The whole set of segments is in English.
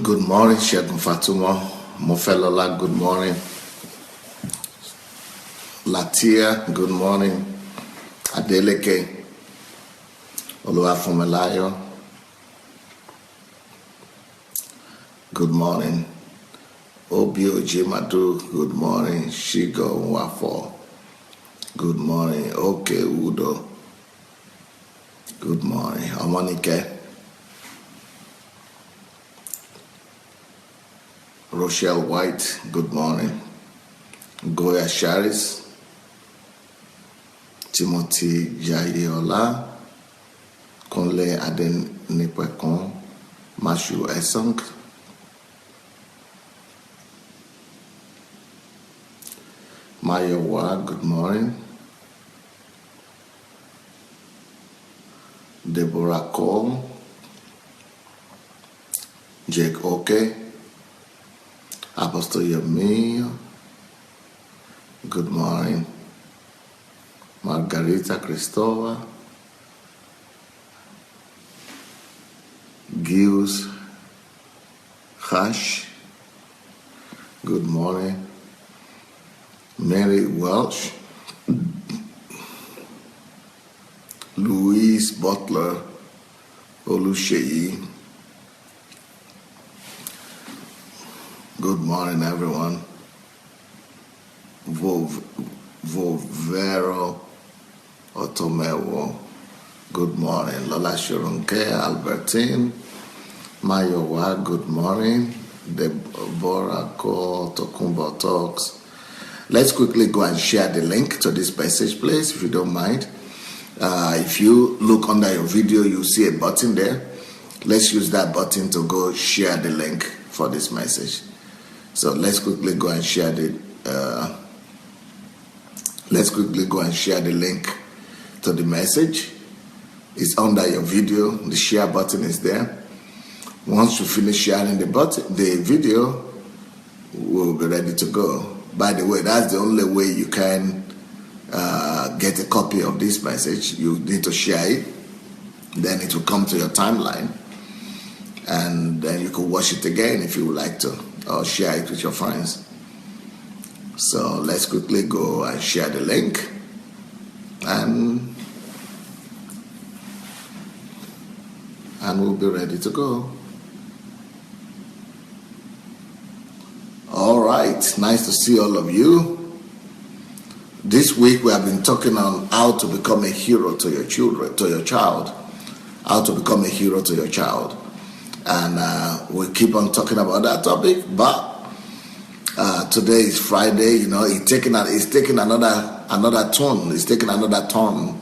Good morning, Shegun Fatuma. Mofelola, good morning. Latia, good morning. Adeleke, Oluwafumelayo, good morning. Obio Jimadu, good morning. Shigo Nwafo, good morning. Okay, Udo, good morning. Omonike, Rochelle White, good morning. Goya Sharis, Timothy Jayeola, Konle Adenipekon, Mashu Esong, Mayowa, good morning. Deborah Cole, Jake Oke, Apostle Yemi, good morning. Margarita Cristova, Gius Hash, good morning. Mary Welsh, Louise Butler, Oluseyi, good morning everyone. Vovero Otomewo, good morning. Lola Shurunke, Albertine, Mayowa, good morning. Deborah Ko, Tokumbo Talks. Let's quickly go and share the link to this message, please, if you don't mind. If you look under your video, you'll see a button there. Let's use that button to go share the link for this message. So let's quickly go and share the link to the message. It's under your video. The share button is there. Once you finish sharing the video, we'll be ready to go. By the way, that's the only way you can get a copy of this message. You need to share it. Then it will come to your timeline. And then you can watch it again if you would like to, or share it with your friends. So let's quickly go and share the link. And we'll be ready to go. All right, nice to see all of you. This week we have been talking on how to become a hero to your children, to your child. How to become a hero to your child. And we keep on talking about that topic, but today is Friday, you know, it's taking another turn. It's taking another turn,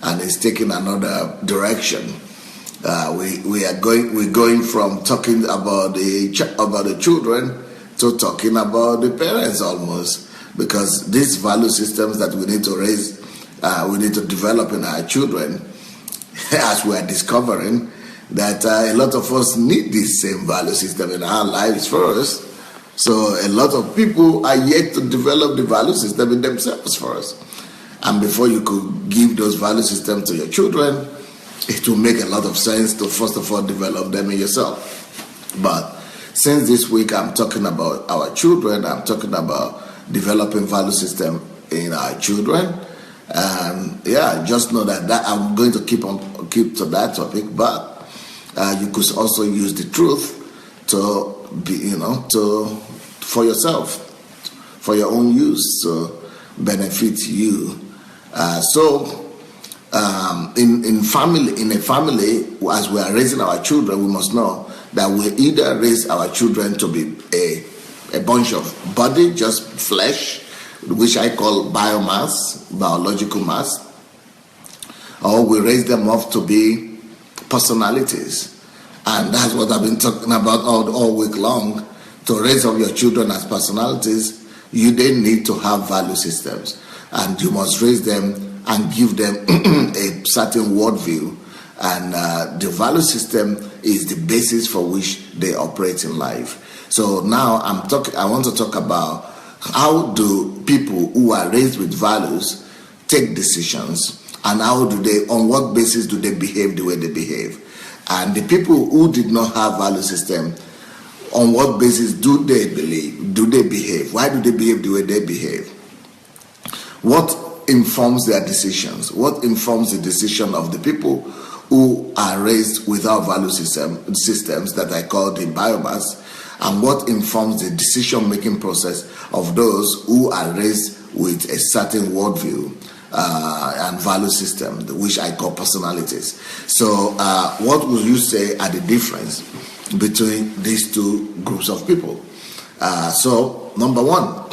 and it's taking another direction. We're going from talking about the children to talking about the parents almost, because these value systems that we need to raise, we need to develop in our children, as we are discovering that a lot of us need this same value system in our lives first. So a lot of people are yet to develop the value system in themselves first. And before you could give those value systems to your children, it will make a lot of sense to first of all develop them in yourself. But since this week I'm talking about our children, I'm talking about developing value system in our children. And yeah, just know that I'm going to keep to that topic, but you could also use the truth to be, for yourself, for your own use, to benefit you. In a family, as we are raising our children, we must know that we either raise our children to be a bunch of body, just flesh, which I call biomass, biological mass, or we raise them up to be personalities. And that's what I've been talking about all week long. To raise up your children as personalities, you then need to have value systems, and you must raise them and give them a certain worldview. And the value system is the basis for which they operate in life. So now I want to talk about how do people who are raised with values take decisions, and on what basis do they behave the way they behave. And the people who did not have value system, On what basis do they believe? Do they behave? Why do they behave the way they behave? What informs their decisions? What informs the decision of the people who are raised without value systems that I call the BIOMASS? And what informs the decision-making process of those who are raised with a certain worldview and value system, which I call personalities? So what would you say are the difference between these two groups of people? So number one,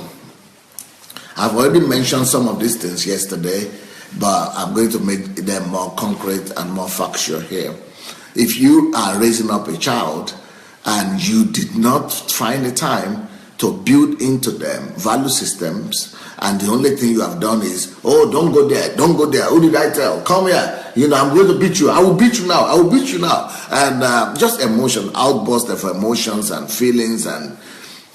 I've already mentioned some of these things yesterday, but I'm going to make them more concrete and more factual here. If you are raising up a child and you did not find the time to build into them value systems, and the only thing you have done is, oh, don't go there, don't go there, who did I tell? Come here, I'm going to beat you, I will beat you now, I will beat you now. And just emotion, outburst of emotions and feelings, and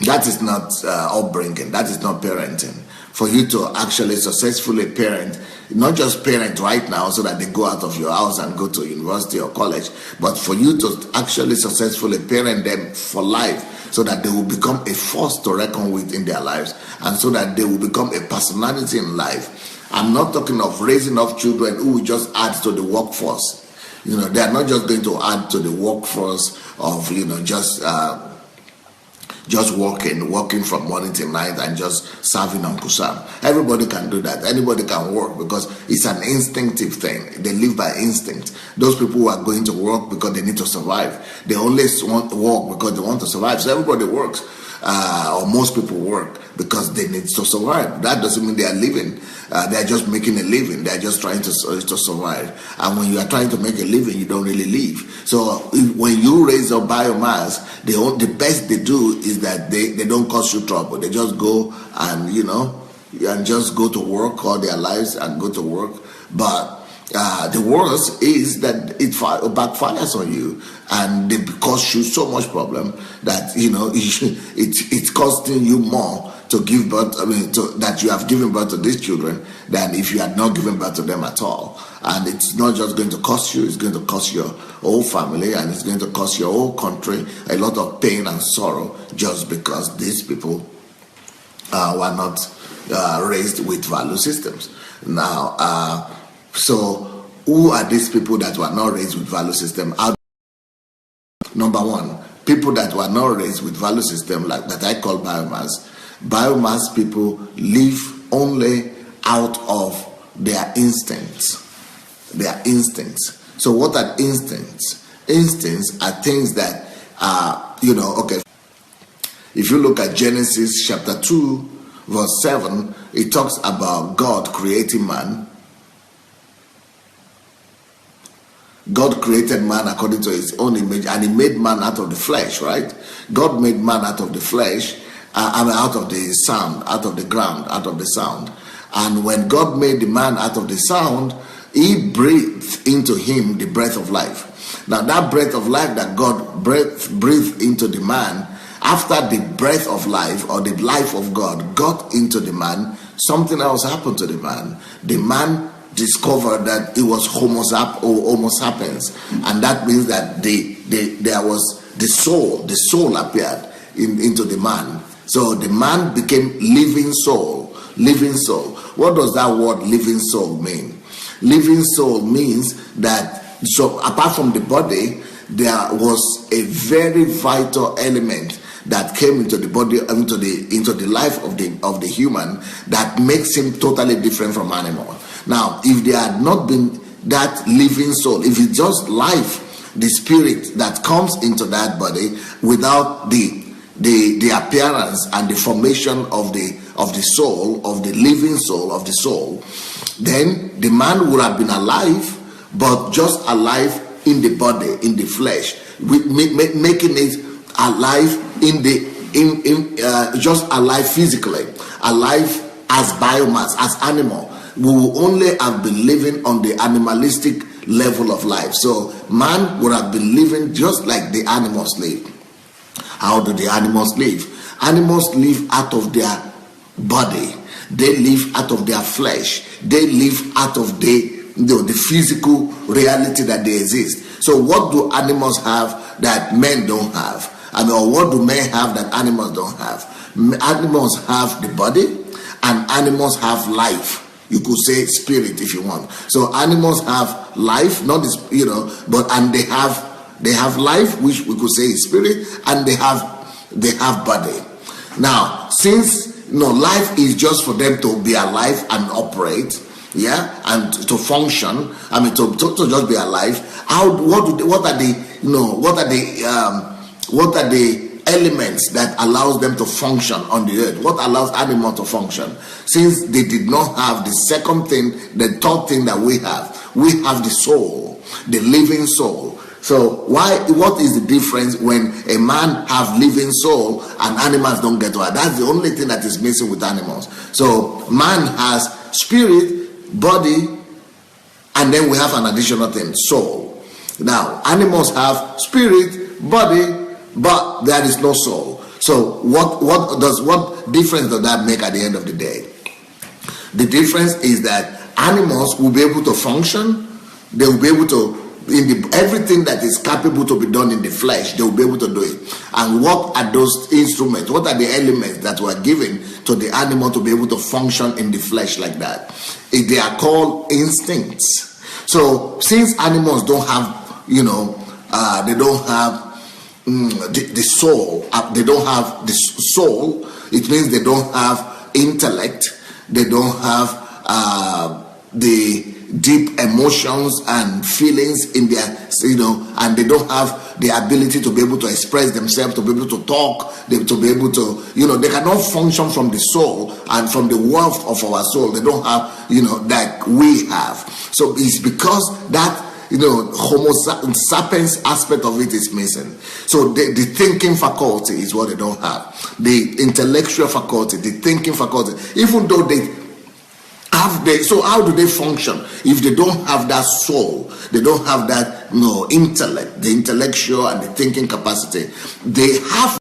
that is not upbringing, that is not parenting. For you to actually successfully parent, not just parent right now so that they go out of your house and go to university or college, but for you to actually successfully parent them for life, so that they will become a force to reckon with in their lives, and so that they will become a personality in life. I'm not talking of raising up children who will just add to the workforce. They are not just going to add to the workforce of, just working from morning till night and just serving Uncle Sam. Everybody can do that. Anybody can work because it's an instinctive thing. They live by instinct. Those people who are going to work because they need to survive, they only want to work because they want to survive. So everybody works, or most people work because they need to survive. That doesn't mean they are living. They're just making a living. They're just trying to survive. And when you are trying to make a living, you don't really live. So when you raise up biomass, the best they do is that they don't cause you trouble. They just go and and just go to work all their lives and go to work. But the worst is that it backfires on you, and they cause you so much problem that it's costing you more to give birth. That you have given birth to these children than if you had not given birth to them at all. And it's not just going to cost you; it's going to cost your whole family, and it's going to cost your whole country a lot of pain and sorrow, just because these people were not raised with value systems. Now, so who are these people that were not raised with value system? Number one, people that were not raised with value system, like that I call biomass. Biomass people live only out of their instincts. Their instincts. So what are instincts? Instincts are things that okay. If you look at Genesis chapter 2, verse 7, it talks about God creating man. God created man according to his own image, and he made man out of the flesh, right? God made man out of the flesh, out of the sound, out of the ground, out of the sound. And when God made the man out of the sound, he breathed into him the breath of life. Now that breath of life that God breathed into the man, after the breath of life or the life of God got into the man, something else happened to the man. The man discovered that it was Homo sapiens, and that means that there was the soul appeared into the man. So the man became living soul. What does that word living soul mean? Living soul means that, so apart from the body, there was a very vital element that came into the body, into the life of the human, that makes him totally different from animal. Now, if there had not been that living soul, if it's just life, the spirit that comes into that body without the appearance and the formation of the soul, of the living soul, of the soul, then the man would have been alive, but just alive in the body, in the flesh, making it alive just alive physically, alive as biomass, as animal. We will only have been living on the animalistic level of life. So man would have been living just like the animals live. How do the animals live? Animals live out of their body. They live out of their flesh. They live out of the physical reality that they exist. So what do animals have that men don't have? I mean, or what do men have that animals don't have? Animals have the body, and animals have life. You could say spirit if you want. So animals have life, not this, and they have life, which we could say is spirit, and they have body. Now, since life is just for them to be alive and operate, and to function. I mean, to just be alive. What are the elements that allows them to function on the earth? What allows animals to function? Since they did not have the second thing, the third thing that we have the soul, the living soul. So what is the difference when a man have living soul and animals don't get to it? That's the only thing that is missing with animals. So man has spirit, body, and then we have an additional thing, soul. Now animals have spirit, body, but there is no soul. So what difference does that make at the end of the day? The difference is that animals will be able to function. They will be able to, everything that is capable to be done in the flesh, they will be able to do it. And what are those instruments? What are the elements that were given to the animal to be able to function in the flesh like that? They are called instincts. So since animals don't have, they don't have the soul, they don't have the soul, it means they don't have intellect, they don't have the deep emotions and feelings in their, and they don't have the ability to be able to express themselves, to be able to talk, to be able to, they cannot function from the soul and from the wealth of our soul. They don't have, that we have. So it's because that, Homo sapiens aspect of it is missing. So the thinking faculty is what they don't have. The intellectual faculty, the thinking faculty, even though they have so how do they function if they don't have that soul? They don't have that intellect, the intellectual and the thinking capacity. They have,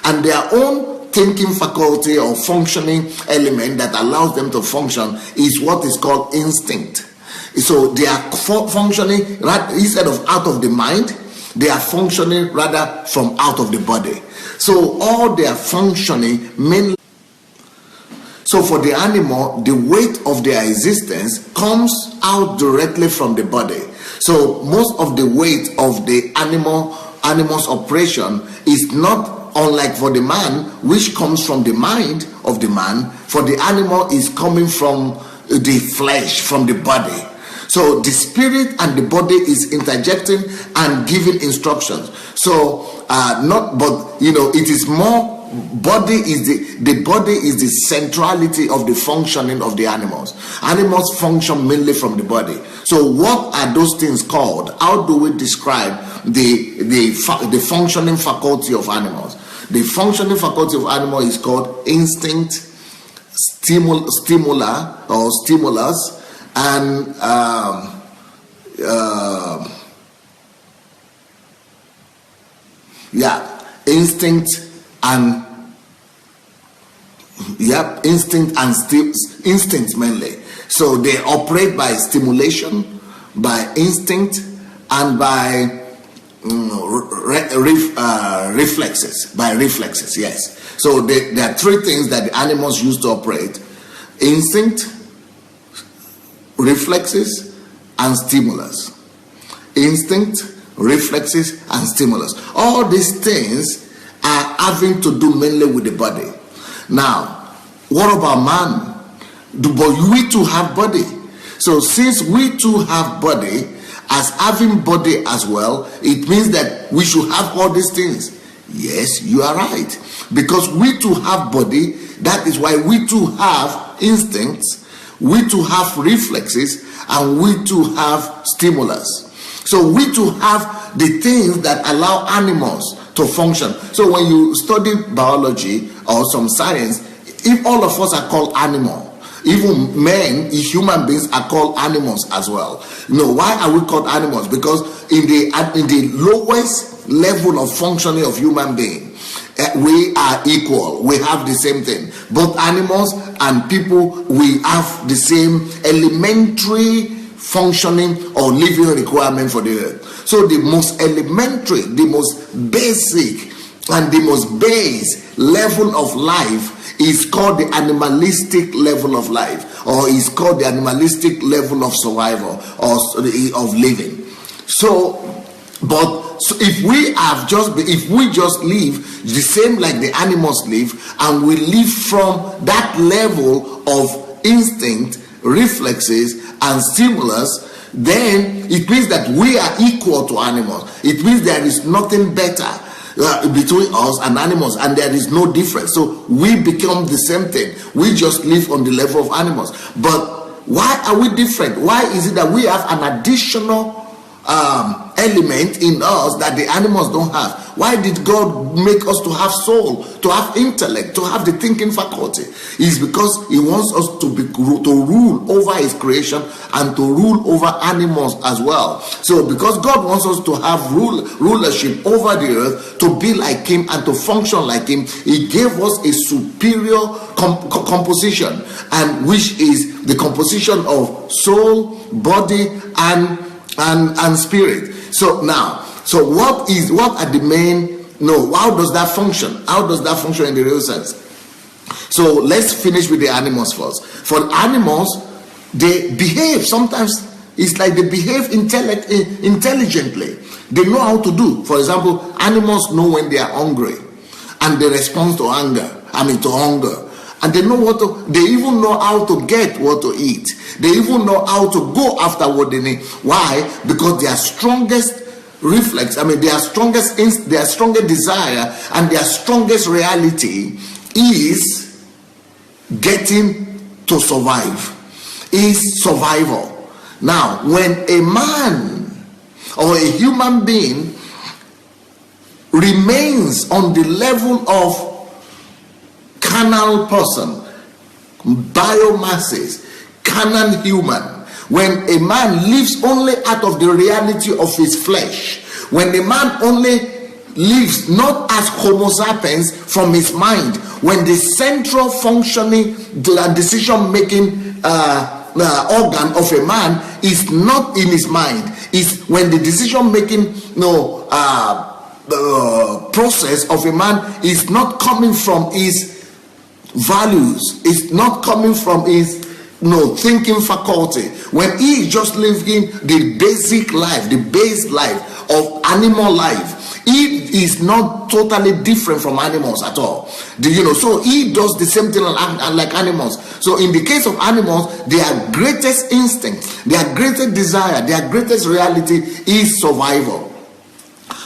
and their own thinking faculty or functioning element that allows them to function is what is called instinct. So they are functioning instead of out of the mind, they are functioning rather from out of the body. So all they are functioning mainly. So for the animal, the weight of their existence comes out directly from the body. So most of the weight of the animal's operation is not unlike for the man, which comes from the mind of the man. For the animal is coming from the flesh, from the body. So the spirit and the body is interjecting and giving instructions. So it is more. Body is the body is the centrality of the functioning of the animals. Animals function mainly from the body. So what are those things called? How do we describe the functioning faculty of animals? The functioning faculty of animal is called instinct, stimulus, and instinct and instincts mainly. So they operate by stimulation, by instinct, and by reflexes. By reflexes, yes. So there are three things that the animals use to operate: instinct, reflexes, and stimulus. Instinct, reflexes, and stimulus. All these things are having to do mainly with the body. Now, what about man? But we too have body. So since we too have body, as having body as well, it means that we should have all these things. Yes, you are right. Because we too have body, that is why we too have instincts, we too have reflexes, and we too have stimulus. So we too have the things that allow animals to function. So when you study biology or some science, if all of us are called animal, even men, human beings are called animals as well. Why are we called animals? Because in the lowest level of functioning of human being, we are equal. We have the same thing. Both animals and people, we have the same elementary functioning or living requirement for the earth. So the most elementary, the most basic, and the most base level of life is called the animalistic level of life, or is called the animalistic level of survival or of living. So if we just live the same like the animals live, and we live from that level of instinct, reflexes, and stimulus, then it means that we are equal to animals. It means there is nothing better between us and animals, and there is no difference. So we become the same thing. We just live on the level of animals. But why are we different? Why is it that we have an additional element in us that the animals don't have? Why did God make us to have soul, to have intellect, to have the thinking faculty? It's because he wants us to rule over his creation and to rule over animals as well. So because God wants us to have rulership over the earth, to be like him and to function like him, he gave us a superior composition, and which is the composition of soul, body, and spirit. So now, what are the main, how does that function? How does that function in the real sense? So let's finish with the animals first. For animals, they behave. Sometimes it's like they behave intelligently. They know how to do. For example, animals know when they are hungry, and they respond to hunger. And they know they even know how to get what to eat. They even know how to go after what they need. Why? Because their strongest reflex, their strongest desire and their strongest reality is getting to survive, is survival. Now, when a man or a human being remains on the level of carnal person, biomasses, carnal human, when a man lives only out of the reality of his flesh, when a man only lives not as Homo sapiens from his mind, when the central functioning decision making organ of a man is not in his mind, is when the decision making process of a man is not coming from his values, it's not coming from his thinking faculty, when he is just living the basic life, the base life of animal life, he is not totally different from animals at all. So he does the same thing like animals. So in the case of animals, their greatest instinct, their greatest desire, their greatest reality is survival.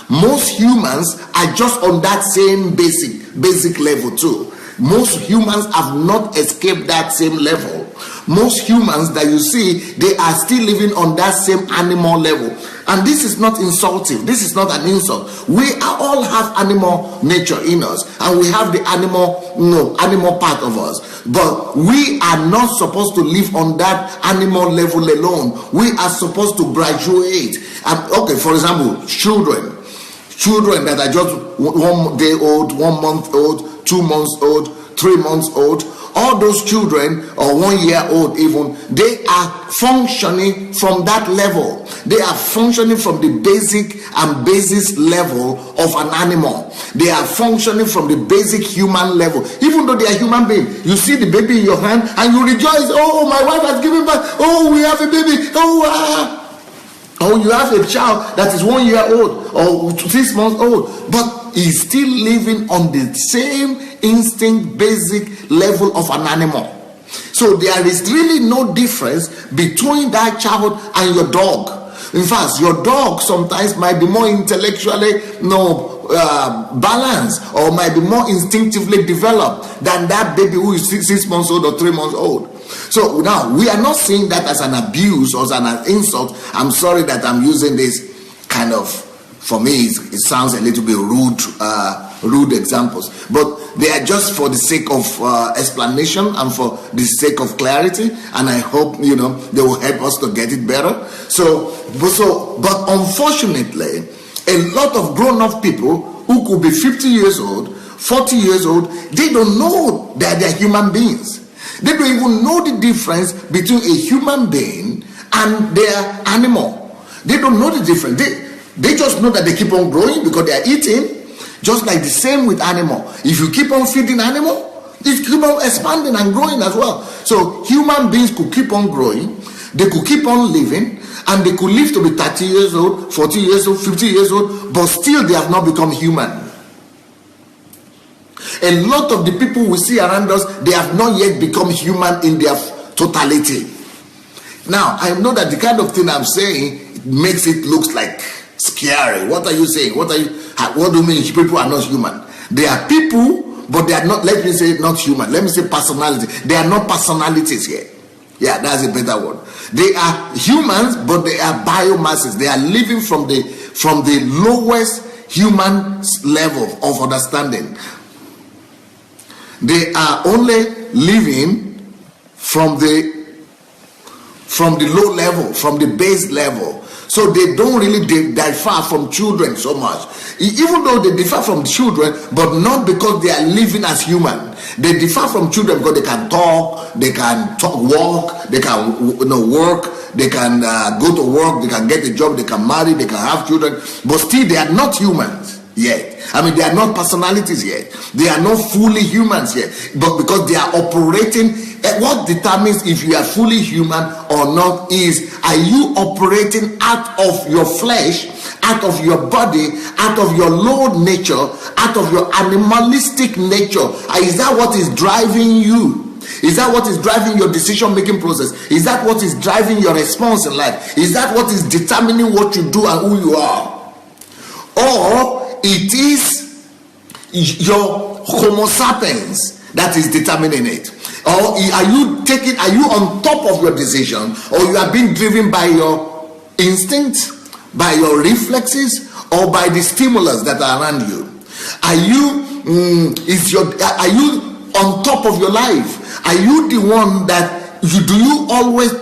Most humans are just on that same basic level too. Most humans have not escaped that same level. Most humans that you see, they are still living on that same animal level. And this is not insulting. This is not an insult. We all have animal nature in us, and we have the animal part of us. But we are not supposed to live on that animal level alone. We are supposed to graduate. For example, children that are just 1 day old, 1 month old, 2 months old, 3 months old, all those children, or 1 year old even, they are functioning from that level. They are functioning from the basic and basis level of an animal. They are functioning from the basic human level. Even though they are human beings, you see the baby in your hand and you rejoice. Oh, my wife has given birth. Oh, we have a baby. Oh, you have a child that is 1 year old or 6 months old, but he's still living on the same instinct, basic level of an animal. So there is really no difference between that child and your dog. In fact, your dog sometimes might be more intellectually balanced, or might be more instinctively developed than that baby who is 6 months old or 3 months old. So now, we are not seeing that as an abuse or as an insult. I'm sorry that I'm using this kind of, for me, it sounds a little bit rude examples, but they are just for the sake of explanation and for the sake of clarity, and I hope they will help us to get it better. But unfortunately, a lot of grown-up people who could be 50 years old, 40 years old, they don't know that they're human beings. They don't even know the difference between a human being and their animal. They don't know the difference. They just know that they keep on growing because they are eating. Just like the same with animal. If you keep on feeding animal, it keep on expanding and growing as well. So human beings could keep on growing. They could keep on living, and they could live to be 30 years old, 40 years old, 50 years old, but still they have not become human. A lot of the people we see around us, they have not yet become human in their totality. Now, I know that the kind of thing I'm saying makes it look like scary. What are you saying? What do you mean people are not human? They are people, but they are not, let me say not human. Let me say personality. They are not personalities here. Yeah, that's a better word. They are humans, but they are biomasses. They are living from the lowest human level of understanding. They are only living from the low level, from the base level. So they don't really differ from children so much. Even though they differ from children, but not because they are living as human. They differ from children because they can talk, walk, they can work, they can go to work, they can get a job, they can marry, they can have children, but still they are not humans yet. I mean, they are not personalities yet. They are not fully humans yet. But because they are operating, what determines if you are fully human or not is, are you operating out of your flesh, out of your body, out of your low nature, out of your animalistic nature? Is that what is driving you? Is that what is driving your decision-making process? Is that what is driving your response in life? Is that what is determining what you do and who you are? Or it is your Homo sapiens that is determining it? Or are you on top of your decision, or you are being driven by your instincts, by your reflexes, or by the stimulus that are around you? Are you on top of your life? Are you the one that do you always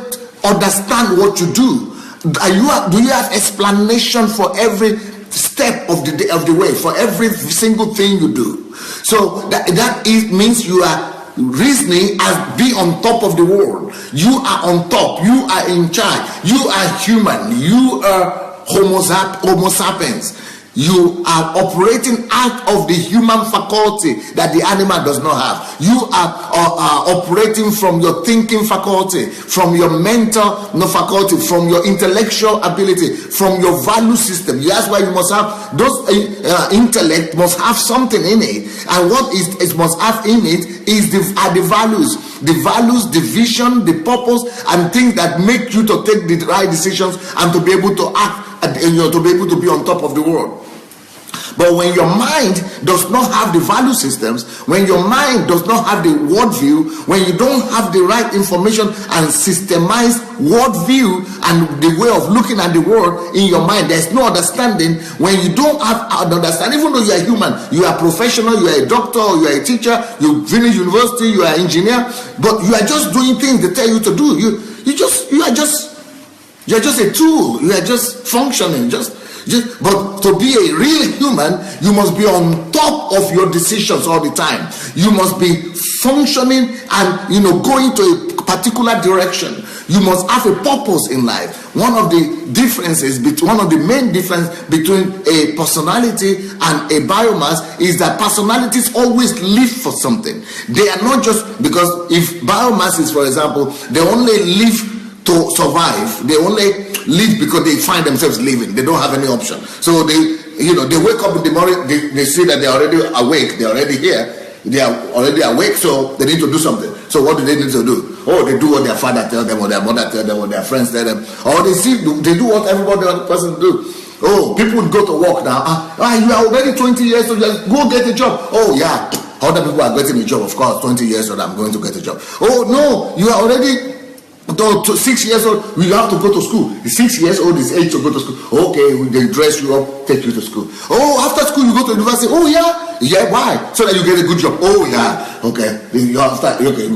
understand what you do? Do you have explanation for every step of the way, for every single thing you do? So that means you are reasoning as be on top of the world. You are on top. You are in charge. You are human. You are Homo sapiens. You are operating out of the human faculty that the animal does not have. You are operating from your thinking faculty, from your mental faculty, from your intellectual ability, from your value system. That's why you must have those intellect must have something in it, and what it must have in it is the values, the vision, the purpose, and things that make you to take the right decisions and to be able to act, to be able to be on top of the world. But when your mind does not have the value systems, when your mind does not have the worldview, when you don't have the right information and systemized worldview and the way of looking at the world in your mind, there's no understanding. When you don't have an understanding, even though you are human, you are professional, you are a doctor, you are a teacher, you finish university, you are an engineer, but you are just doing things they tell you to do. You are just a tool. You are just functioning. But to be a real human, you must be on top of your decisions all the time. You must be functioning and going to a particular direction. You must have a purpose in life. One of the main difference between a personality and a biomass is that personalities always live for something. They are not just because if biomasses, for example, they only live to survive. They only live because they find themselves living. They don't have any option. So they wake up in the morning, they see that they're already awake, they're already here, they are already awake, so they need to do something. So what do they need to do? Oh, they do what their father tells them, or their mother tells them, or their friends tell them, or they do what everybody other person do. Oh, people would go to work now. You are already 20 years old, go get a job. Oh yeah, other people are getting a job, of course. 20 years old, I'm going to get a job. Oh no, you are already 6 years old, you have to go to school. 6 years old is age to go to school. Okay, they dress you up, take you to school. Oh, after school you go to university. Oh yeah, why? So that you get a good job. Oh yeah, okay. You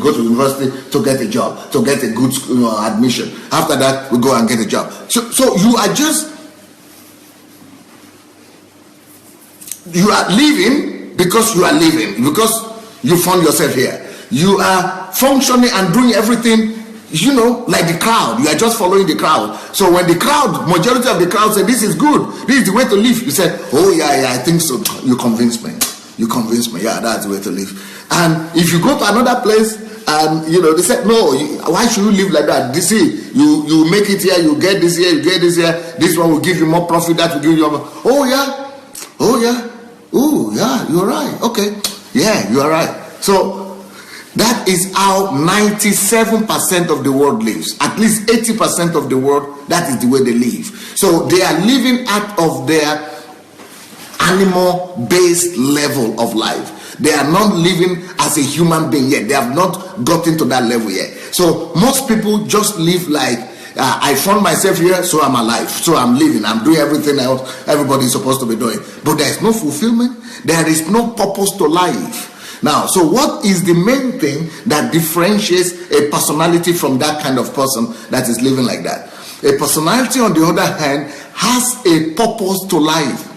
go to university to get a job, to get a good school, admission. After that, we go and get a job. So you are living because you are living, because you found yourself here. You are functioning and doing everything like the crowd. You are just following the crowd. So when the crowd, majority of the crowd say, this is good, this is the way to live, you said, oh yeah, I think so. You convinced me. Yeah, that's the way to live. And if you go to another place and they said, no, why should you live like that? This is you make it here, you get this here, you get this here, this one will give you more profit, that will give you more. Oh yeah, you're right. Okay, yeah, you are right. So that is how 97% of the world lives. At least 80% of the world, that is the way they live. So they are living out of their animal-based level of life. They are not living as a human being yet. They have not gotten to that level yet. So most people just live like, I found myself here, so I'm alive, so I'm living, I'm doing everything else everybody is supposed to be doing. But there is no fulfillment. There is no purpose to life. Now, so what is the main thing that differentiates a personality from that kind of person that is living like that? A personality, on the other hand, has a purpose to life.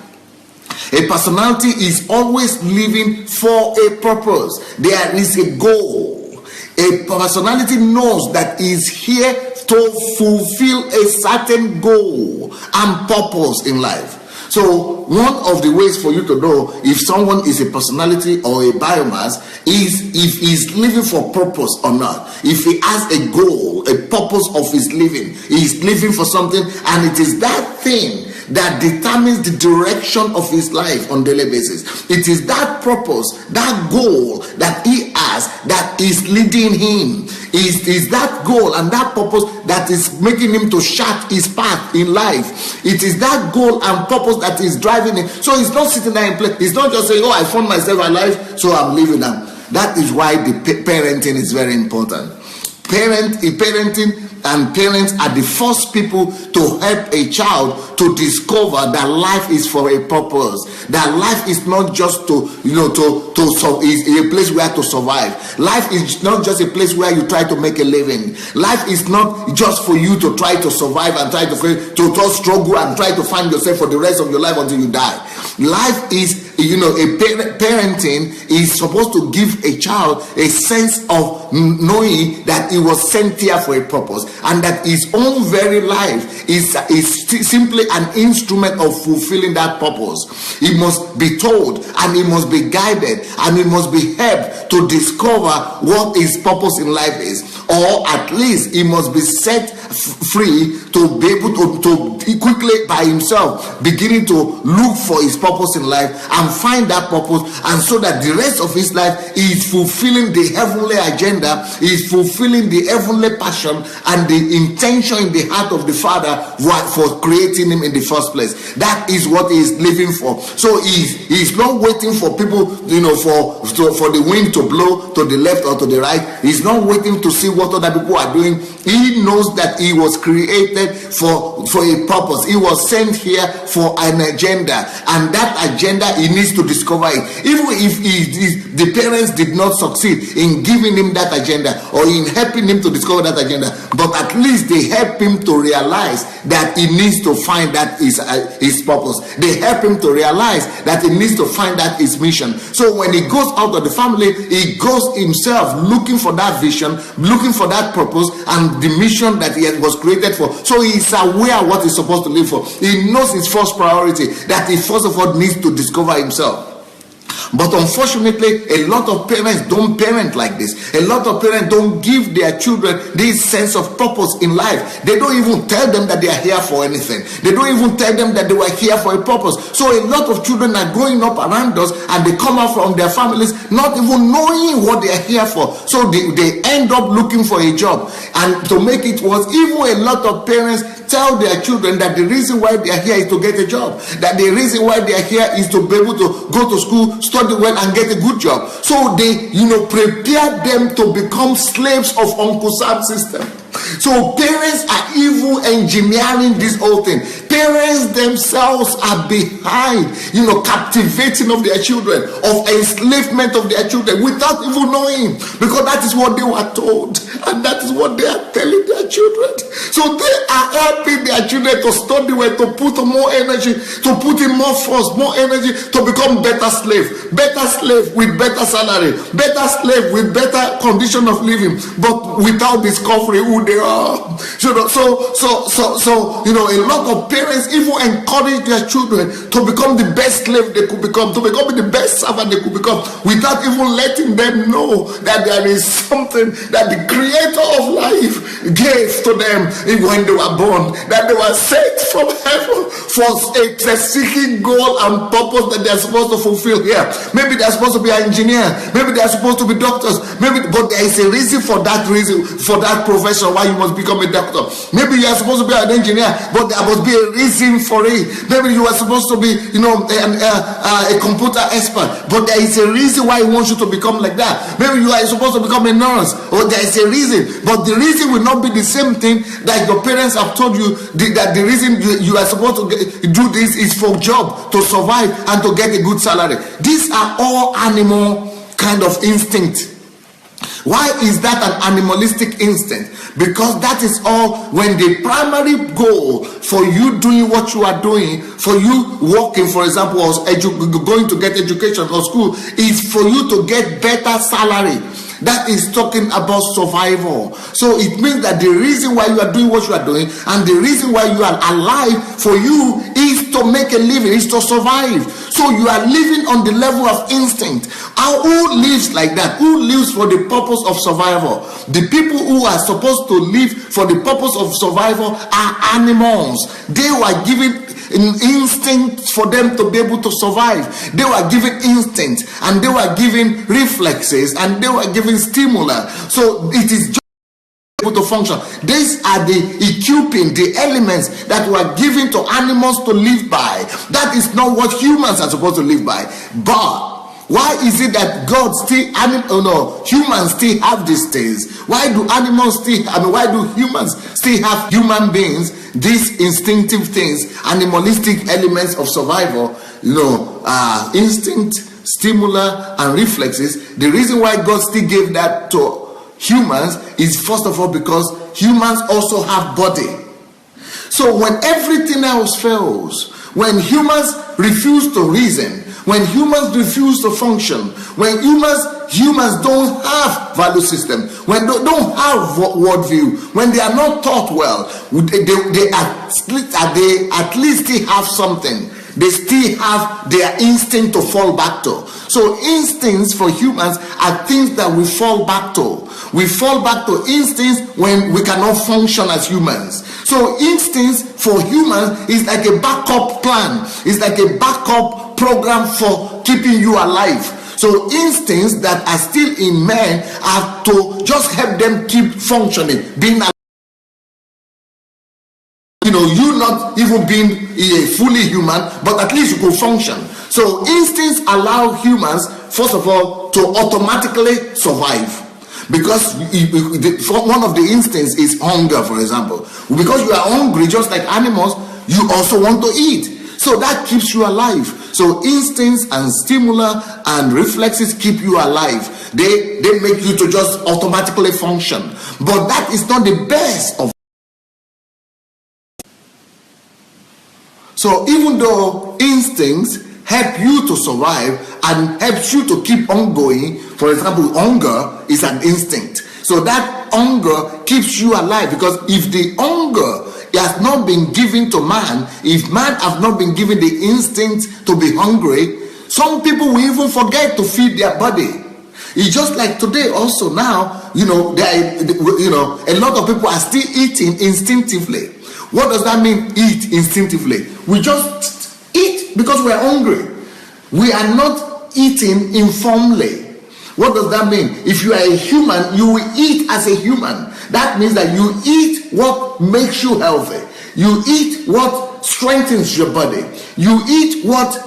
A personality is always living for a purpose. There is a goal. A personality knows that is here to fulfill a certain goal and purpose in life. So one of the ways for you to know if someone is a personality or a biomass is if he's living for purpose or not. If he has a goal, a purpose of his living, he's living for something, and it is that thing that determines the direction of his life on daily basis. It is that purpose, that goal that he has that is leading him. Is that goal and that purpose that is making him to chart his path in life. It is that goal and purpose that is driving him. So he's not sitting there in place. He's not just saying, oh, I found myself alive, so I'm living now. That is why the parenting is very important. Parenting and parents are the first people to help a child to discover that life is for a purpose. That life is not just to is a place where to survive. Life is not just a place where you try to make a living. Life is not just for you to try to survive and try to struggle and try to find yourself for the rest of your life until you die. Life is, parenting is supposed to give a child a sense of knowing that he was sent here for a purpose, and that his own very life is simply an instrument of fulfilling that purpose. He must be told, and he must be guided, and he must be helped to discover what his purpose in life is, or at least he must be set free to be able to quickly by himself beginning to look for his purpose in life and find that purpose, and so that the rest of his life is fulfilling the heavenly agenda, is fulfilling the heavenly passion and the intention in the heart of the Father for creating him in the first place. That is what he is living for. So he's not waiting for people, for the wind to blow to the left or to the right. He's not waiting to see what other people are doing. He knows that he was created for a purpose. He was sent here for an agenda, and that agenda he needs to discover it. Even if the parents did not succeed in giving him that agenda or in helping him to discover that agenda, but at least they help him to realize that he needs to find that his purpose. They help him to realize that he needs to find that his mission. So when he goes out of the family, he goes himself looking for that vision, looking for that purpose and the mission that he was created for. So he is aware of what he's supposed to live for. He knows his first priority, that he first of all needs to discover himself. But unfortunately, a lot of parents don't parent like this. A lot of parents don't give their children this sense of purpose in life. They don't even tell them that they are here for anything. They don't even tell them that they were here for a purpose. So a lot of children are growing up around us, and they come out from their families not even knowing what they are here for. So they end up looking for a job. And to make it worse, even a lot of parents tell their children that the reason why they are here is to get a job, that the reason why they are here is to be able to go to school, study well, and get a good job. So they prepare them to become slaves of Uncle Sam's system. So parents are even engineering this whole thing. parents themselves are behind, captivating of their children, of enslavement of their children without even knowing, because that is what they were told and that is what they are telling their children. So they are helping their children to study well, to put more energy, to put in more force, more energy, to become better slave with better salary, better slave with better condition of living, but without discovering who they are. So a lot of parents even encourage their children to become the best slave they could become, to become the best servant they could become, without even letting them know that there is something that the creator of life gave to them when they were born, that they were sent from heaven for a seeking goal and purpose that they are supposed to fulfill here. Maybe they are supposed to be an engineer, maybe they are supposed to be doctors, but there is a reason, for that profession, why you must become a doctor. Maybe you are supposed to be an engineer, but there must be a reason for it. Maybe you are supposed to be a computer expert, but there is a reason why he wants you to become like that. Maybe you are supposed to become a nurse, or there is a reason, but the reason will not be the same thing that your parents have told you, that the reason you are supposed to do this is for job, to survive and to get a good salary. These are all animal kind of instinct. Why is that an animalistic instinct? Because that is all, when the primary goal for you doing what you are doing, for you working, for example, or going to get education or school, is for you to get better salary. That is talking about survival. So it means that the reason why you are doing what you are doing, and the reason why you are alive for you, is to make a living, is to survive. So you are living on the level of instinct. Who lives like that? Who lives for the purpose of survival? The people who are supposed to live for the purpose of survival are animals. They were given an instinct for them to be able to survive. They were given instinct, and they were given reflexes, and they were given stimuli. So it is just able to function. These are the equipping, the elements that were given to animals to live by. That is not what humans are supposed to live by. But why is it that humans still have these things? Why do humans still have human beings, these instinctive things, animalistic elements of survival, instinct, stimuli, and reflexes? The reason why God still gave that to humans is, first of all, because humans also have body. So when everything else fails, when humans refuse to reason, when humans refuse to function, when humans don't have value system, when they don't have worldview, when they are not taught well, they at least still have something. They still have their instinct to fall back to. So instincts for humans are things that we fall back to. We fall back to instincts when we cannot function as humans. So instincts for humans is like a backup plan. It's like a backup program for keeping you alive. So instincts that are still in men are to just help them keep functioning, being alive. You not even being fully human, but at least you could function. So instincts allow humans, first of all, to automatically survive. Because one of the instincts is hunger, for example. Because you are hungry, just like animals, you also want to eat. So that keeps you alive. So instincts and stimuli and reflexes keep you alive. They make you to just automatically function. But that is not the best of. So even though instincts help you to survive and helps you to keep on going, for example, hunger is an instinct. So that hunger keeps you alive, because if the hunger has not been given to man, if man has not been given the instinct to be hungry, some people will even forget to feed their body. It's just like today also now, a lot of people are still eating instinctively. What does that mean, eat instinctively? We just eat because we are hungry. We are not eating informally. What does that mean? If you are a human, you will eat as a human. That means that you eat what makes you healthy. You eat what strengthens your body. You eat what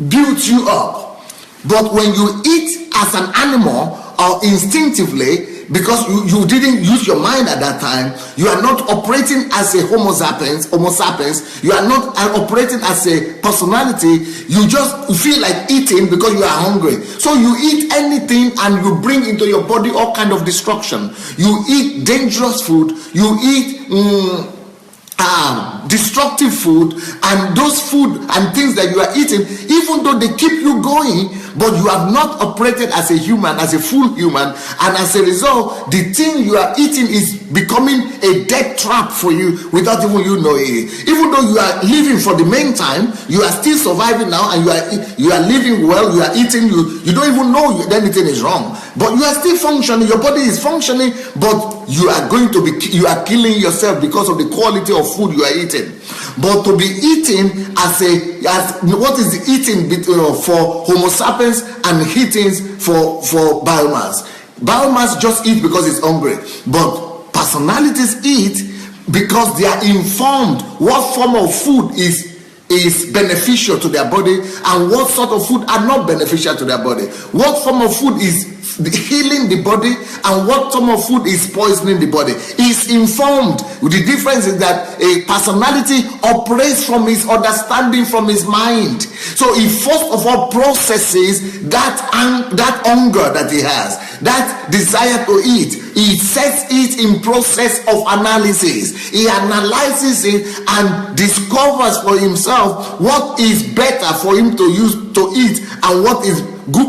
builds you up. But when you eat as an animal or instinctively, because you didn't use your mind at that time, you are not operating as a homo sapiens, you are not operating as a personality. You just feel like eating because you are hungry, so you eat anything and you bring into your body all kind of destruction. You eat dangerous food, you eat destructive food, and those food and things that you are eating, even though they keep you going, but you have not operated as a human, as a full human, and as a result, the thing you are eating is becoming a death trap for you without even you knowing it. Even though you are living for the meantime, you are still surviving now, and you are living well, you are eating, you don't even know anything is wrong, but you are still functioning, your body is functioning, but you are killing yourself because of the quality of food you are eating. But to be eating as what is the eating for Homo sapiens and eating for biomass? Biomass just eat because it's hungry, but personalities eat because they are informed what form of food is beneficial to their body and what sort of food are not beneficial to their body. What form of food is healing the body and what form of food is poisoning the body. Is informed. The difference is that a personality operates from his understanding, from his mind. So he first of all processes that hunger that he has, that desire to eat. He sets it in process of analysis. He analyzes it and discovers for himself what is better for him to use to eat and what is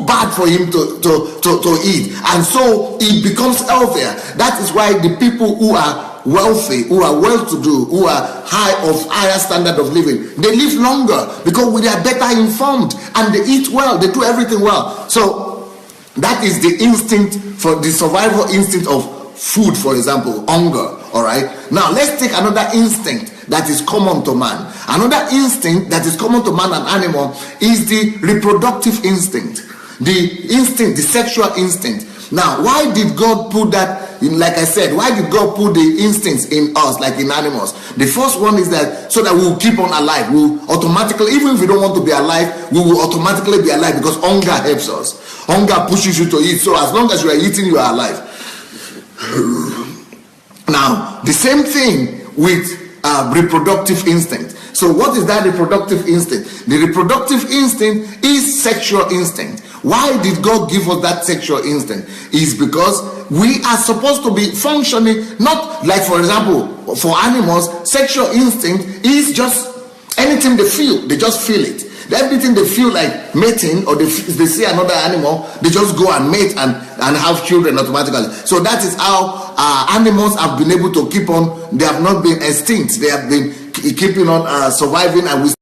bad for him to eat, and so it becomes healthier. That is why the people who are wealthy, who are well-to-do, who are higher standard of living, they live longer because they are better informed and they eat well, they do everything well. So that is the instinct, for the survival instinct of food, for example, hunger. All right, now let's take another instinct that is common to man. Another instinct that is common to man and animal is the reproductive instinct. The sexual instinct. Now, why did God put that in? Like I said, why did God put the instincts in us like in animals? The first one is that so that we will keep on alive. We will automatically, even if we don't want to be alive, we will automatically be alive because hunger helps us. Hunger pushes you to eat. So as long as you are eating, you are alive. Now, the same thing with reproductive instinct. So what is that reproductive instinct? The reproductive instinct is sexual instinct. Why did God give us that sexual instinct? Is because we are supposed to be functioning, not like, for example, for animals, sexual instinct is just anything they feel, they just feel it. Everything they feel like mating, or they see another animal, they just go and mate and have children automatically. So that is how animals have been able to keep on. They have not been extinct. They have been keeping on surviving, and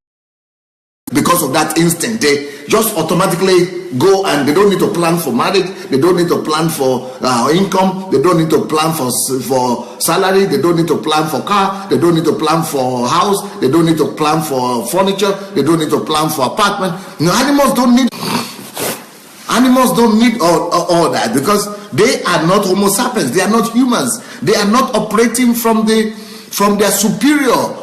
because of that instinct, they just automatically go, and they don't need to plan for marriage, they don't need to plan for income, they don't need to plan for salary, they don't need to plan for car, they don't need to plan for house, they don't need to plan for furniture, they don't need to plan for apartment. Animals don't need all that, because they are not Homo sapiens, they are not humans, they are not operating from the superior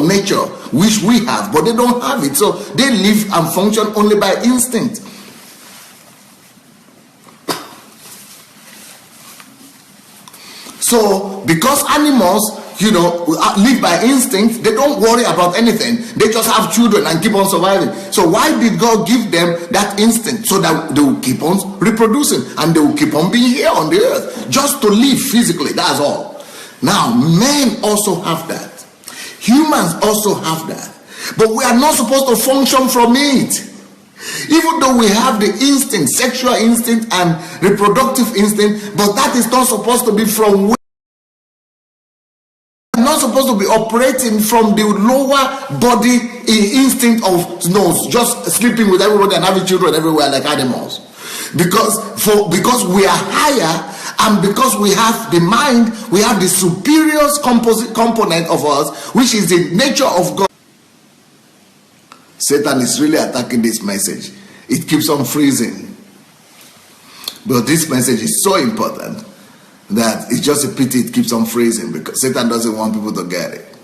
nature which we have, but they don't have it. So they live and function only by instinct. So because animals live by instinct, they don't worry about anything, they just have children and keep on surviving. So why did God give them that instinct? So that they will keep on reproducing and they will keep on being here on the earth, just to live physically, that's all. Now, men also have that. Humans also have that. But we are not supposed to function from it. Even though we have the instinct, sexual instinct and reproductive instinct, but that is not supposed to be from. We are not supposed to be operating from the lower body instinct of just sleeping with everybody and having children everywhere like animals. Because we are higher, and because we have the mind, we have the superior component of us, which is the nature of God. Satan is really attacking this message. It keeps on freezing. But this message is so important that it's just a pity it keeps on freezing, because Satan doesn't want people to get it.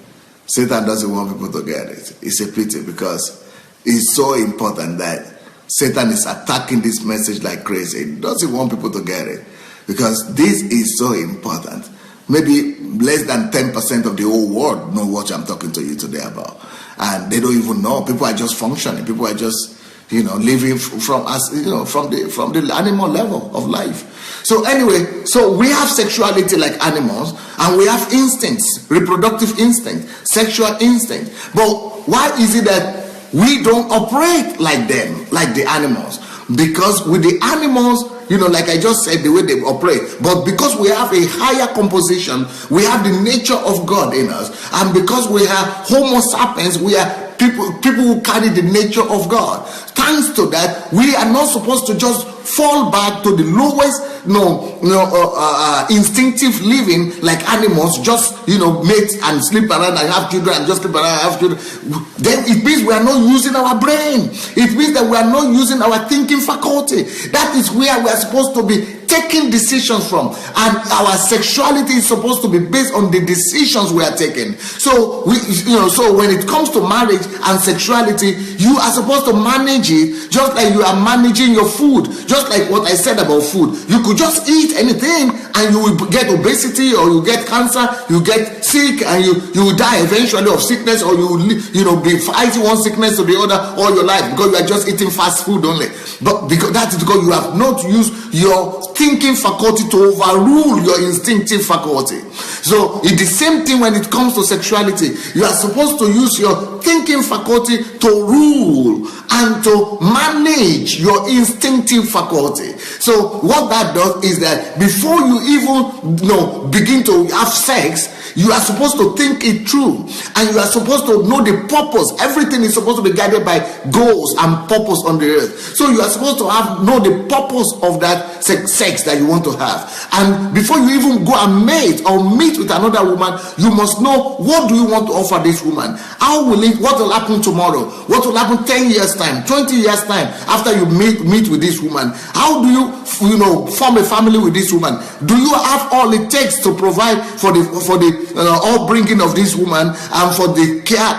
Satan doesn't want people to get it. It's a pity, because it's so important that Satan is attacking this message like crazy. He doesn't want people to get it, because this is so important. Maybe less than 10% of the whole world know what I'm talking to you today about, and they don't even know. People are just functioning. People are just, living from the animal level of life. So anyway, so we have sexuality like animals, and we have instincts, reproductive instinct, sexual instinct. But why is it that we don't operate like them, like the animals? Because with the animals, like I just said, the way they operate, but because we have a higher composition, we have the nature of God in us, and because we have Homo sapiens, we are people who carry the nature of God. Thanks to that, we are not supposed to just fall back to the lowest instinctive living like animals, just mate and sleep around and have children and just sleep around and have children. Then it means we are not using our brain. It means that we are not using our thinking faculty. That is where we are supposed to be taking decisions from, and our sexuality is supposed to be based on the decisions we are taking. So so when it comes to marriage and sexuality, you are supposed to manage it just like you are managing your food. Just like what I said about food, you could just eat anything and you will get obesity, or you get cancer, you get sick, and you will die eventually of sickness, or you will be fighting one sickness to the other all your life because you are just eating fast food only. But because that is because you have not used your thinking faculty to overrule your instinctive faculty. So it's the same thing when it comes to sexuality. You are supposed to use your thinking faculty to rule and to manage your instinctive faculty. So what that does is that before you even begin to have sex, you are supposed to think it through, and you are supposed to know the purpose. Everything is supposed to be guided by goals and purpose on the earth. So you are supposed to know the purpose of that sex that you want to have. And before you even go and mate or meet with another woman, you must know, what do you want to offer this woman? What will happen tomorrow? What will happen 10 years time, 20 years time after you meet with this woman? How do you form a family with this woman? Do you have all it takes to provide for the upbringing of this woman, and for the care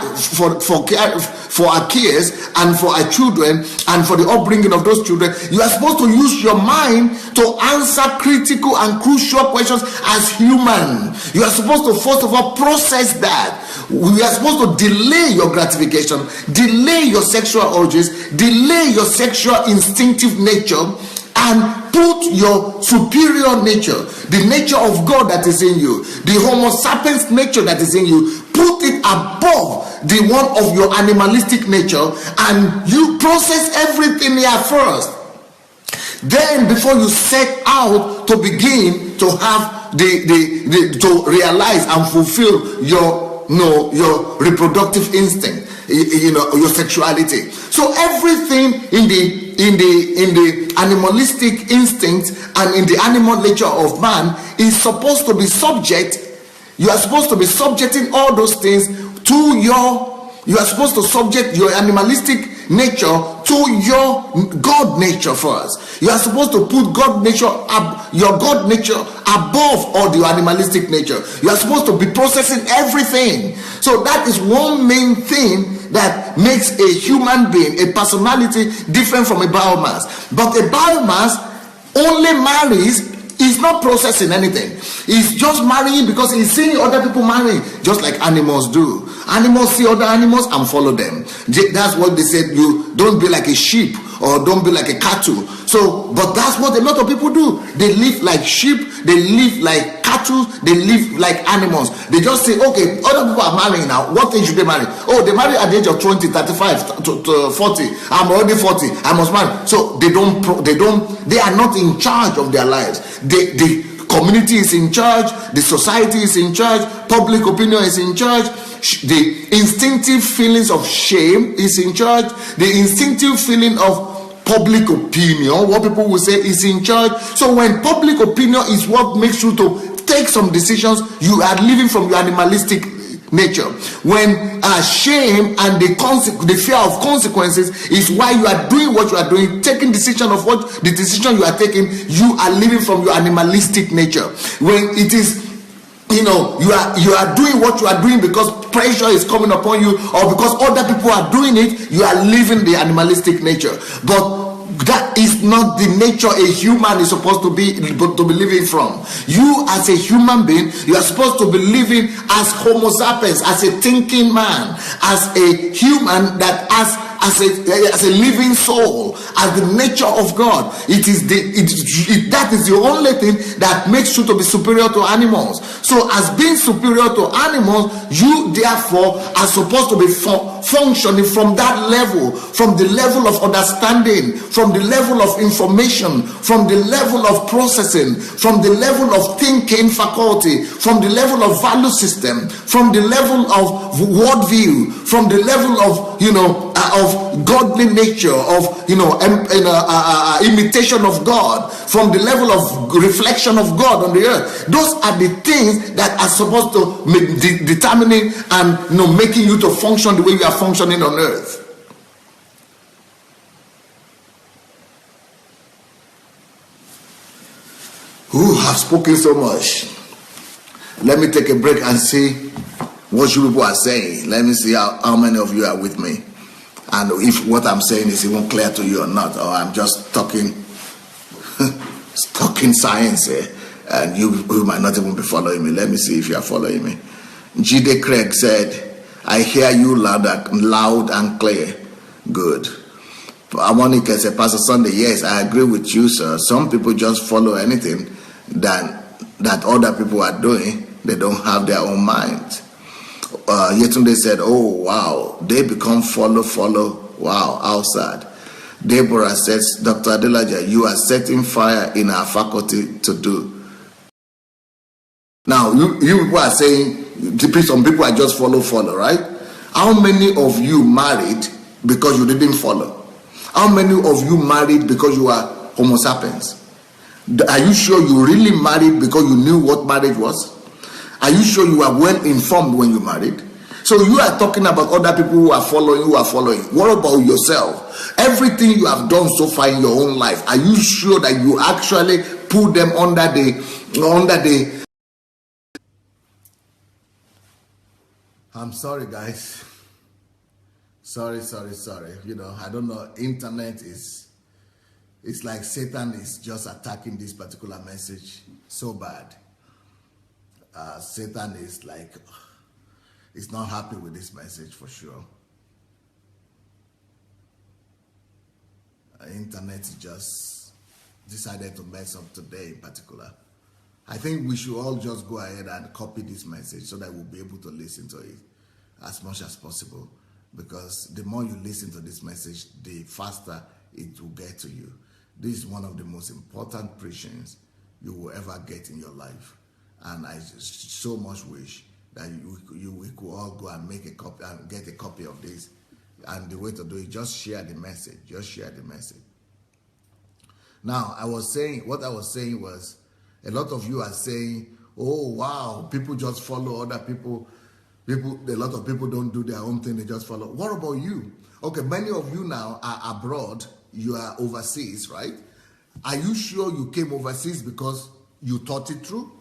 for our cares, and for our children, and for the upbringing of those children? You are supposed to use your mind to answer critical and crucial questions as human. You are supposed to first of all process that. You are supposed to delay your gratification, delay your sexual urges, delay your sexual instinctive nature, and put your superior nature, the nature of God that is in you, the Homo sapiens nature that is in you, put it above the one of your animalistic nature, and you process everything here first. Then before you set out to begin to have to realize and fulfill your reproductive instinct, your sexuality. So everything in the animalistic instinct and in the animal nature of man is supposed to be subject. You are supposed to be subjecting all those things to you are supposed to subject your animalistic nature to your God nature first. You are supposed to put your God nature above all the animalistic nature. You are supposed to be processing everything. So that is one main thing that makes a human being, a personality, different from a biomass. But a biomass only marries. He's not processing anything. He's just marrying because he's seeing other people marrying, just like animals do. Animals see other animals and follow them. That's what they said. You don't be like a sheep, or don't be like a cattle. So, but that's what a lot of people do. They live like sheep, they live like cattle, they live like animals. They just say, okay, other people are marrying now. What age should they marry? Oh, they marry at the age of 20, 35 to 40. I'm already 40. I must marry. So they are not in charge of their lives. The community is in charge, the society is in charge, public opinion is in charge, the instinctive feelings of shame is in charge, the instinctive feeling of public opinion, what people will say, is in charge. So when public opinion is what makes you to take some decisions, you are living from your animalistic nature. When shame and the fear of consequences is why you are doing what you are doing, taking decision of what the decision you are taking, you are living from your animalistic nature. When it is, you are doing what you are doing because pressure is coming upon you, or because other people are doing it, you are living the animalistic nature. But That is not the nature a human is supposed to be living from. You as a human being, you are supposed to be living as Homo sapiens, as a thinking man, as a human that as a living soul, as the nature of God. That is the only thing that makes you to be superior to animals. So as being superior to animals, you therefore are supposed to be functioning from that level, from the level of understanding, from the level of information, from the level of processing, from the level of thinking faculty, from the level of value system, from the level of worldview, from the level of of godly nature, of imitation of God, from the level of reflection of God on the earth. Those are the things that are supposed to determining and making you to function the way you are functioning on earth. Who have spoken so much? Let me take a break and see what you people are saying. Let me see how many of you are with me, and if what I'm saying is even clear to you or not, or I'm just talking science and you might not even be following me. Let me see if you are following me. Jide Craig said, I hear you loud and clear. Good. Monica said, Pastor Sunday, yes, I agree with you, sir. Some people just follow anything that other people are doing. They don't have their own mind. Yetunde said, oh wow, they become follow. Wow, outside. Deborah says, Dr. Adelaja, you are setting fire in our faculty to do. Now, you people are saying, some people are just follow, right? How many of you married because you didn't follow? How many of you married because you are Homo sapiens? Are you sure you really married because you knew what marriage was? Are you sure you are well informed when you married? So you are talking about other people who are following. What about yourself? Everything you have done so far in your own life, are you sure that you actually put them under the I'm sorry, guys. Sorry. I don't know. Internet it's like Satan is just attacking this particular message so bad. Satan is like, is not happy with this message for sure. Internet just decided to mess up today in particular. I think we should all just go ahead and copy this message so that we'll be able to listen to it as much as possible, because the more you listen to this message, the faster it will get to you. This is one of the most important preachings you will ever get in your life, and I so much wish that we could all go and make a copy and get a copy of this. And the way to do it, just share the message. Now, what I was saying was, a lot of you are saying, oh wow, people just follow other people. A lot of people don't do their own thing, they just follow. What about you? Okay, many of you now are abroad, you are overseas, right? Are you sure you came overseas because you thought it through?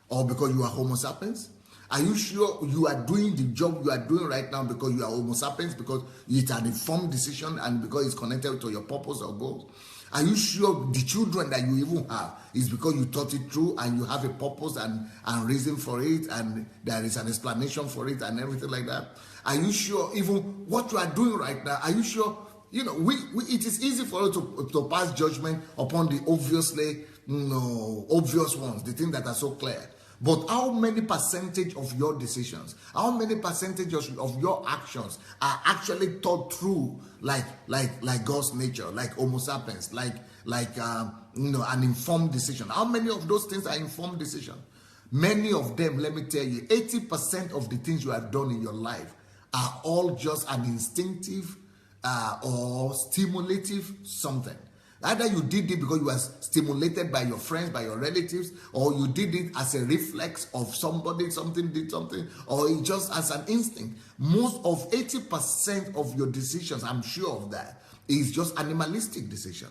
Or because you are Homo sapiens? Are you sure you are doing the job you are doing right now because you are Homo sapiens, because it's an informed decision and because it's connected to your purpose or goals? Are you sure the children that you even have is because you thought it through and you have a purpose and reason for it, and there is an explanation for it and everything like that? Are you sure even what you are doing right now, are you sure? It is easy for us to pass judgment upon the obvious ones, the things that are so clear. But how many percentage of your decisions, how many percentage of your actions are actually thought through like God's nature, like Homo sapiens, like an informed decision? How many of those things are informed decision? Many of them, let me tell you, 80% of the things you have done in your life are all just an instinctive or stimulative something. Either you did it because you were stimulated by your friends, by your relatives, or you did it as a reflex of something did something, or it just as an instinct. Most of 80% of your decisions, I'm sure of that, is just animalistic decision.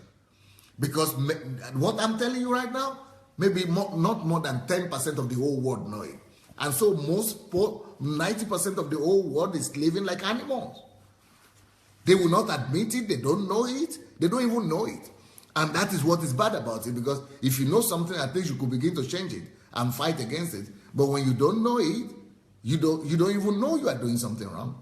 Because what I'm telling you right now, maybe not more than 10% of the whole world know it. And so 90% of the whole world is living like animals. They will not admit it. They don't know it. They don't even know it. And that is what is bad about it, because if you know something, at least you could begin to change it and fight against it. But when you don't know it, you don't even know you are doing something wrong.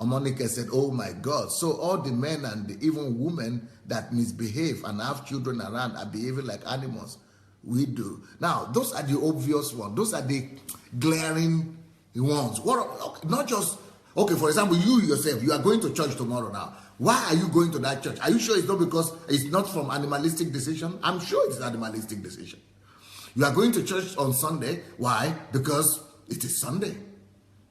Monica said, oh my God, so all the men and even women that misbehave and have children around are behaving like animals. We do. Now, those are the obvious ones. Those are the glaring ones. Not just, okay, for example, you yourself, you are going to church tomorrow now. Why are you going to that church? Are you sure it's not because it's not from animalistic decision? I'm sure it's animalistic decision. You are going to church on Sunday. Why? Because it is Sunday.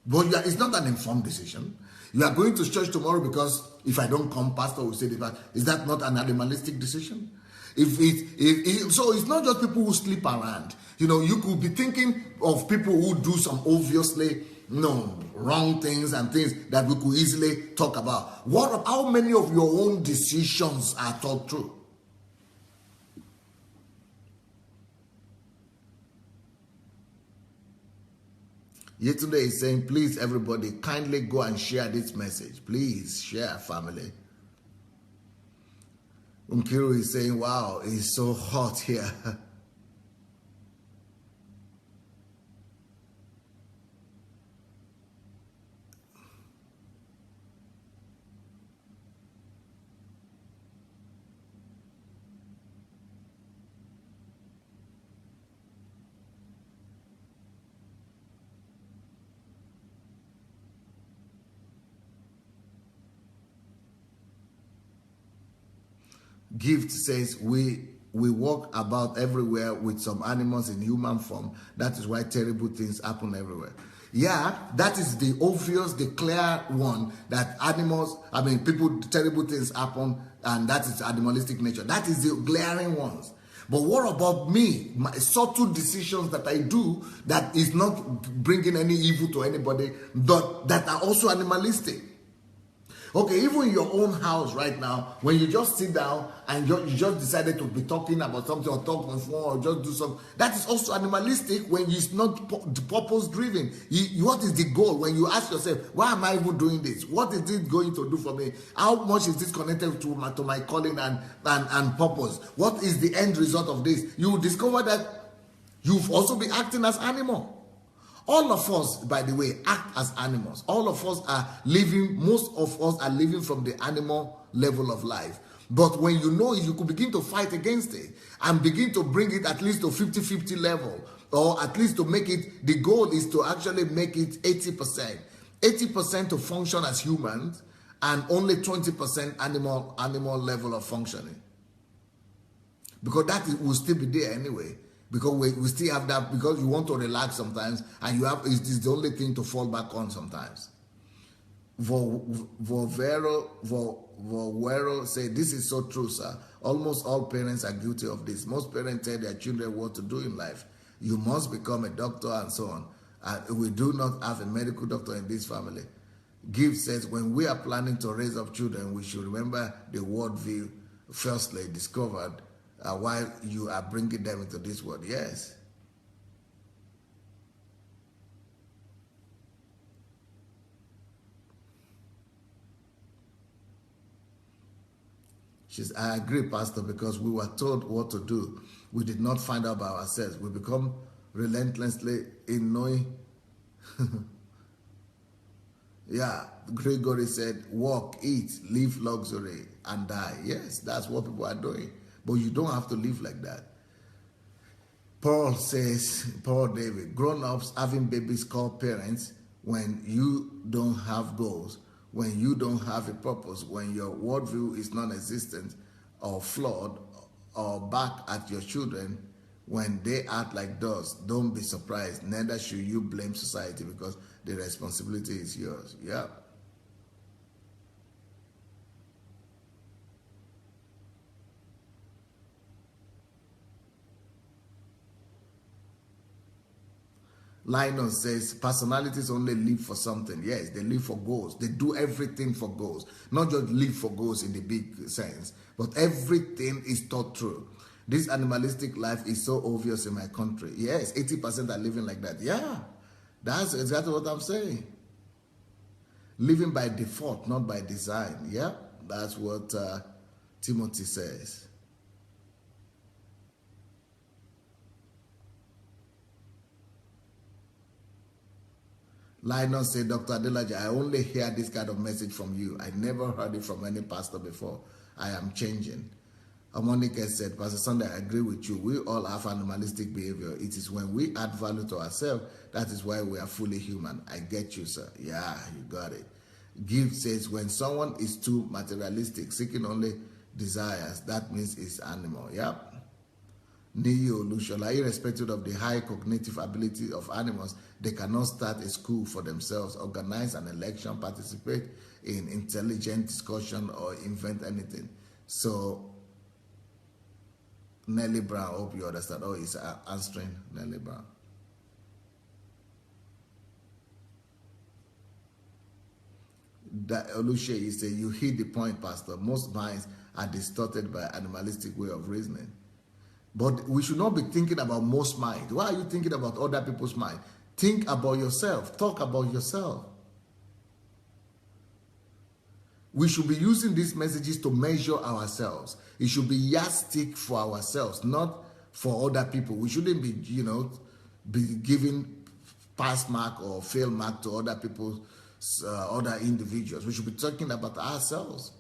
But it's not an informed decision. You are going to church tomorrow because if I don't come, pastor will say this. Is that not an animalistic decision? So it's not just people who sleep around. You could be thinking of people who do some obviously wrong things and things that we could easily talk about. How many of your own decisions are thought through? Yesterday is saying, please everybody, kindly go and share this message. Please share, family. Umkiru is saying, wow, it's so hot here. Gift says, we walk about everywhere with some animals in human form. That is why terrible things happen everywhere. Yeah, that is the obvious, the clear one, that terrible things happen, and that is animalistic nature. That is the glaring ones. But what about me? My subtle decisions that I do that is not bringing any evil to anybody, but that are also animalistic. Okay, even in your own house right now, when you just sit down and you just decided to be talking about something or talk on phone or just do something, that is also animalistic when it's not purpose driven. What is the goal? When you ask yourself, why am I even doing this? What is it going to do for me? How much is this connected to my calling and purpose? What is the end result of this? You will discover that you've also been acting as animal. All of us, by the way, act as animals. All of us are living, most of us are living from the animal level of life. But when you know it, you could begin to fight against it and begin to bring it at least to 50-50 level, or at least to make it, the goal is to actually make it 80%. 80% to function as humans and only 20% animal level of functioning. Because that will still be there anyway. Because we still have that, because you want to relax sometimes, and it's the only thing to fall back on sometimes. Volvero say, this is so true, sir. Almost all parents are guilty of this. Most parents tell their children what to do in life. You must become a doctor and so on. And we do not have a medical doctor in this family. Gift says, when we are planning to raise up children, we should remember the worldview firstly discovered while you are bringing them into this world. Yes. I agree, Pastor, because we were told what to do. We did not find out by ourselves. We become relentlessly in knowing. Yeah, Gregory said, walk, eat, live luxury, and die. Yes, that's what people are doing. But you don't have to live like that. Paul David, grown-ups having babies call parents when you don't have goals, when you don't have a purpose, when your worldview is non-existent or flawed, or back at your children when they act like dogs. Don't be surprised. Neither should you blame society, because the responsibility is yours. Yeah. Lionel says, personalities only live for something. Yes, they live for goals. They do everything for goals. Not just live for goals in the big sense, but everything is thought through. This animalistic life is so obvious in my country. Yes, 80% are living like that. Yeah, that's exactly what I'm saying. Living by default, not by design. Yeah, that's what Timothy says. Linus said, Dr. Adelaja, I only hear this kind of message from you. I never heard it from any pastor before. I am changing. Monica said, Pastor Sunday, I agree with you. We all have animalistic behavior. It is when we add value to ourselves, that is why we are fully human. I get you, sir. Yeah, you got it. Gift says, when someone is too materialistic, seeking only desires, that means it's animal. Yep. Neo Lushola, irrespective of the high cognitive ability of animals, they cannot start a school for themselves, organize an election, participate in intelligent discussion, or invent anything. So, Nelly Brown, I hope you understand. Oh, he's answering Nelly Brown. That Olushe, he said, you hit the point, Pastor. Most minds are distorted by animalistic way of reasoning. But we should not be thinking about most minds. Why are you thinking about other people's mind? Think about yourself. Talk about yourself. We should be using these messages to measure ourselves. It should be yardstick for ourselves, not for other people. We shouldn't be, be giving pass mark or fail mark to other people, other individuals. We should be talking about ourselves.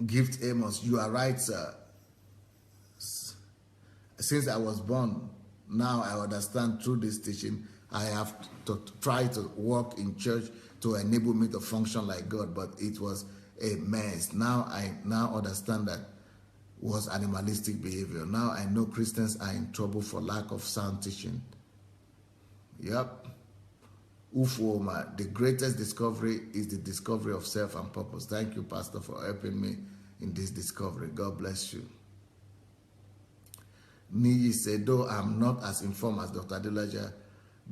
Gift Amos, you are right, sir. Since I was born, now I understand through this teaching, I have to try to work in church to enable me to function like God, but it was a mess. Now I understand that was animalistic behavior. Now I know Christians are in trouble for lack of sound teaching. Yep. Ufoma, the greatest discovery is the discovery of self and purpose. Thank you, Pastor, for helping me in this discovery. God bless you. Niyi said, though I'm not as informed as Dr. Adelaja,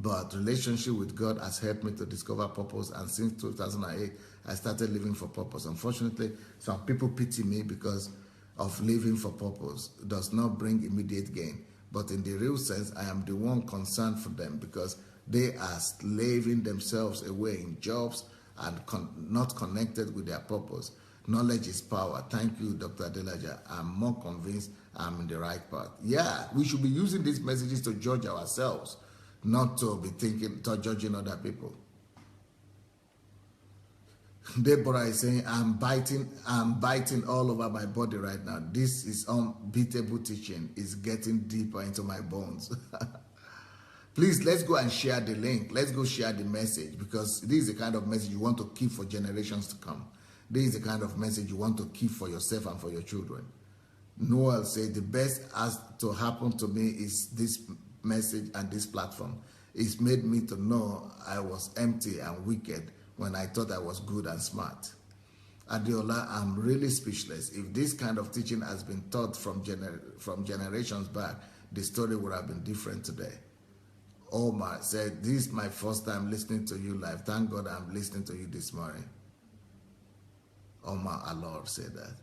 but relationship with God has helped me to discover purpose, and since 2008, I started living for purpose. Unfortunately, some people pity me because of living for purpose. It does not bring immediate gain, but in the real sense, I am the one concerned for them because they are slaving themselves away in jobs and not connected with their purpose. Knowledge is power. Thank you, Dr. Adelaja. I'm more convinced I'm in the right path. Yeah, we should be using these messages to judge ourselves, not to be judging other people. Deborah is saying, I'm biting all over my body right now. This is unbeatable teaching. It's getting deeper into my bones. Please, let's go and share the link. Let's go share the message, because this is the kind of message you want to keep for generations to come. This is the kind of message you want to keep for yourself and for your children. Noel said, the best has to happen to me is this message and this platform. It's made me to know I was empty and wicked when I thought I was good and smart. Adiola, I'm really speechless. If this kind of teaching has been taught from generations back, the story would have been different today. Omar said, this is my first time listening to you live. Thank God I'm listening to you this morning. Omar Alor said that.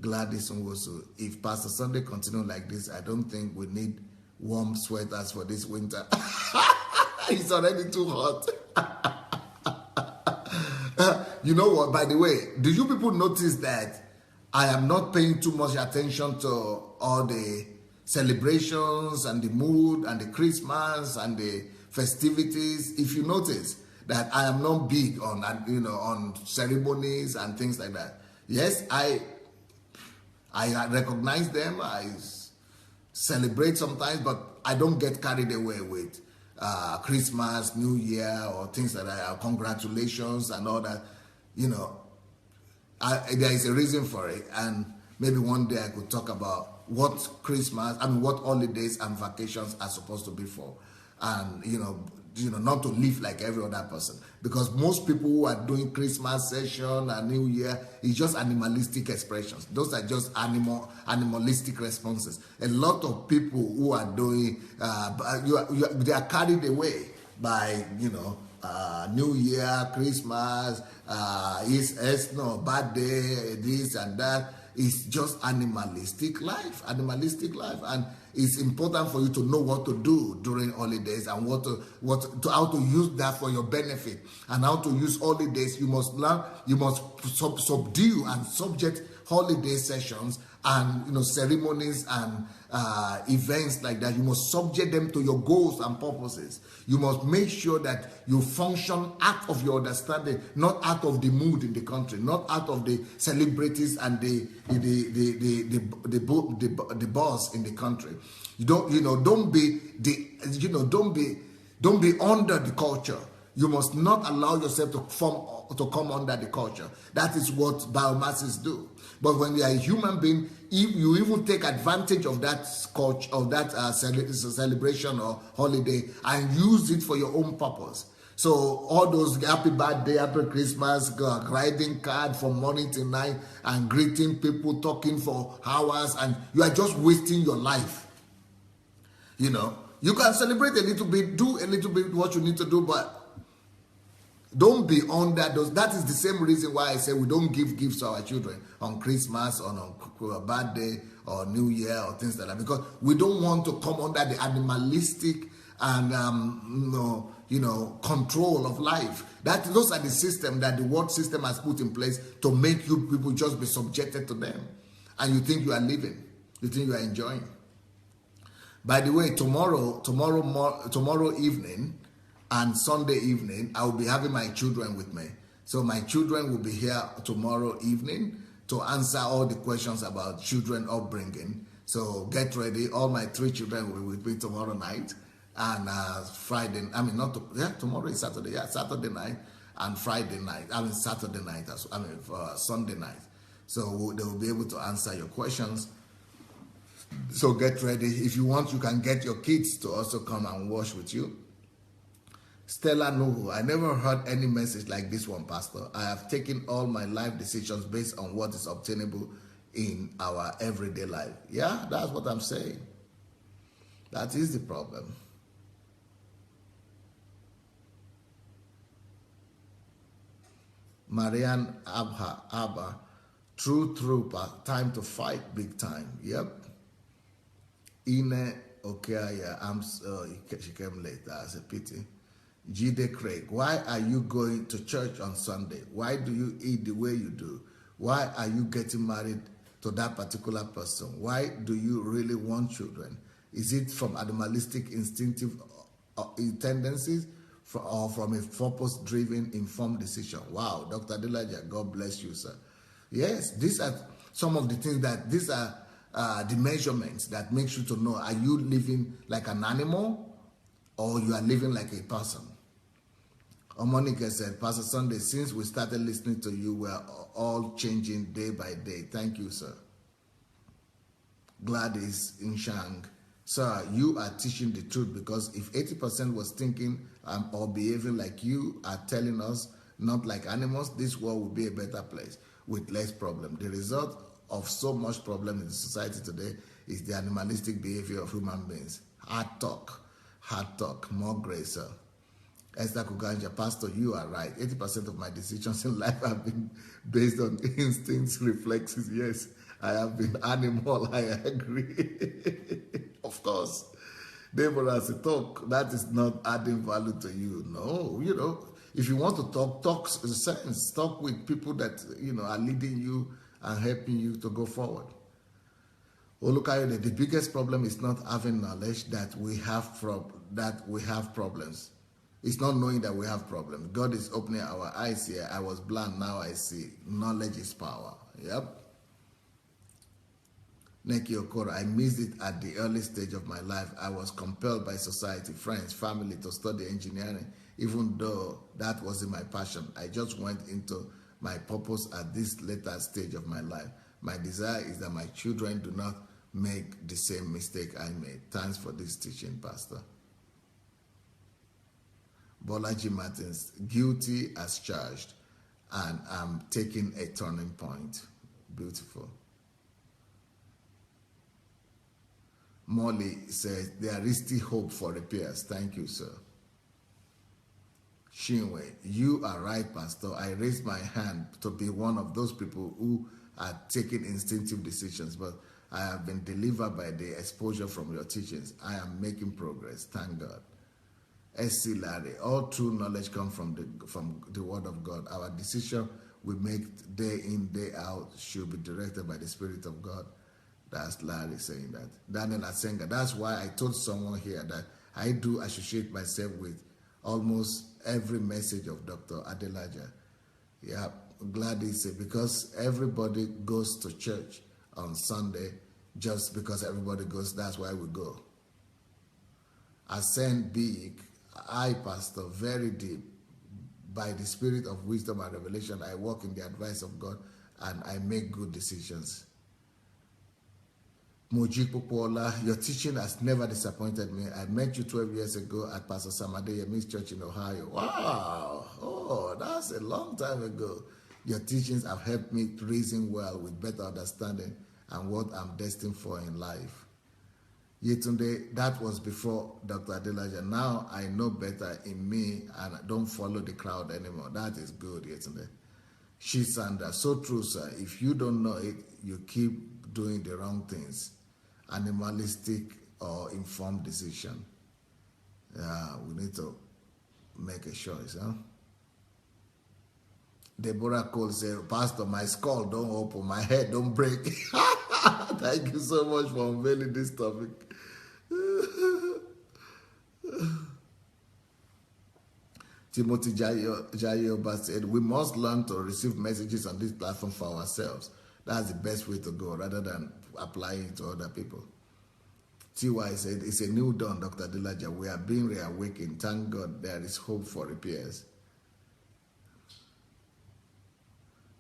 Gladys Nwosu, if Pastor Sunday continue like this, I don't think we need warm sweaters for this winter. It's already too hot. You know what, by the way, do you people notice that I am not paying too much attention to all the celebrations and the mood and the Christmas and the festivities? If you notice that I am not big on, on ceremonies and things like that. Yes, I recognize them, I celebrate sometimes, but I don't get carried away with Christmas, New Year, or things like that. Congratulations and all that. There is a reason for it, and maybe one day I could talk about what what holidays and vacations are supposed to be for, and not to live like every other person, because most people who are doing Christmas session and New Year is just animalistic expressions. Those are just animalistic responses. A lot of people who are doing they are carried away by New Year, Christmas, birthday, this and that. is just animalistic life, and it's important for you to know what to do during holidays and how to use that for your benefit, and how to use holidays. You must learn, you must subdue and subject holiday sessions and ceremonies and events like that. You must subject them to your goals and purposes. You must make sure that you function out of your understanding, not out of the mood in the country, not out of the celebrities and the boss in the country. Don't be under the culture. You must not allow yourself to come under the culture. That is what biomasses do. But when you are a human being, if you even take advantage of that culture, of that celebration or holiday, and use it for your own purpose. So all those happy birthday, happy Christmas, writing card from morning till night, and greeting people, talking for hours, and you are just wasting your life. You can celebrate a little bit, do a little bit what you need to do, but don't be under those. That is the same reason why I say we don't give gifts to our children on Christmas or on a birthday or New Year or things like that, because we don't want to come under the animalistic and control of life. Those are the system that the world system has put in place to make you people just be subjected to them, and you think you are living, you think you are enjoying. By the way, tomorrow evening and Sunday evening, I will be having my children with me. So my children will be here tomorrow evening to answer all the questions about children upbringing. So get ready. All my 3 children will be with me tomorrow night and Friday. Tomorrow is Saturday. Yeah, Saturday night and Friday night. Saturday night. Sunday night. So they will be able to answer your questions. So get ready. If you want, you can get your kids to also come and watch with you. Stella Nuhu, I never heard any message like this one, Pastor. I have taken all my life decisions based on what is obtainable in our everyday life. Yeah, that's what I'm saying. That is the problem. Marianne Abba, true trooper, time to fight big time. Yep. Ine Okeaya, she came late. That's a pity. Jide Craig, why are you going to church on Sunday? Why do you eat the way you do? Why are you getting married to that particular person? Why do you really want children? Is it from animalistic instinctive tendencies or from a purpose-driven informed decision? Wow, Dr. Adelaja, God bless you, sir. Yes, these are some of the things these are the measurements that makes you to know, are you living like an animal or you are living like a person? Monica said, Pastor Sunday, since we started listening to you, we're all changing day by day. Thank you, sir. Gladys Inshang, sir, you are teaching the truth, because if 80% was thinking or behaving like you are telling us, not like animals, this world would be a better place with less problem. The result of so much problem in society today is the animalistic behavior of human beings. Hard talk, more grace, sir. Esther Kuganja, Pastor, you are right. 80% of my decisions in life have been based on instincts, reflexes. Yes, I have been animal, I agree. Of course. Deborah said, talk, that is not adding value to you. No, if you want to talk sense. Talk with people that, are leading you and helping you to go forward. Olukayode, the biggest problem is not having knowledge that we have problems. It's not knowing that we have problems. God is opening our eyes here. I was blind, now I see. Knowledge is power. Yep. Neki Okoro, I missed it at the early stage of my life. I was compelled by society, friends, family to study engineering, even though that wasn't my passion. I just went into my purpose at this later stage of my life. My desire is that my children do not make the same mistake I made. Thanks for this teaching, Pastor. Bolaji Martins, guilty as charged, and I'm taking a turning point. Beautiful. Molly says, there is still hope for repairs. Thank you, sir. Shinwe, you are right, Pastor. I raised my hand to be one of those people who at taking instinctive decisions, but I have been delivered by the exposure from your teachings. I am making progress. Thank God. S.C. Larry, all true knowledge comes from the Word of God. Our decision we make day in, day out should be directed by the Spirit of God. That's Larry saying that. Daniel Asenga, that's why I told someone here that I do associate myself with almost every message of Dr. Adelaja. Yeah, glad he said, because everybody goes to church on Sunday just because everybody goes, that's why we go. Ascend big, I, Pastor, very deep. By the spirit of wisdom and revelation, I walk in the advice of God and I make good decisions. Moji Popola, your teaching has never disappointed me. I met you 12 years ago at Pastor Samadeyemi's church in Ohio. Wow! Oh, that's a long time ago. Your teachings have helped me reason well with better understanding and what I'm destined for in life. Yetunde, that was before Dr. Adelaja. Now I know better in me and I don't follow the crowd anymore. That is good, Yetunde. Shisanda, so true, sir. If you don't know it, you keep doing the wrong things. Animalistic or informed decision. We need to make a choice, huh? Deborah Cole said, Pastor, my skull don't open, my head don't break. Thank you so much for unveiling this topic. Timothy Jayoba said, we must learn to receive messages on this platform for ourselves. That's the best way to go, rather than applying it to other people. T.Y. said, it's a new dawn, Dr. Adelaja. We are being reawakened. Thank God there is hope for repairs.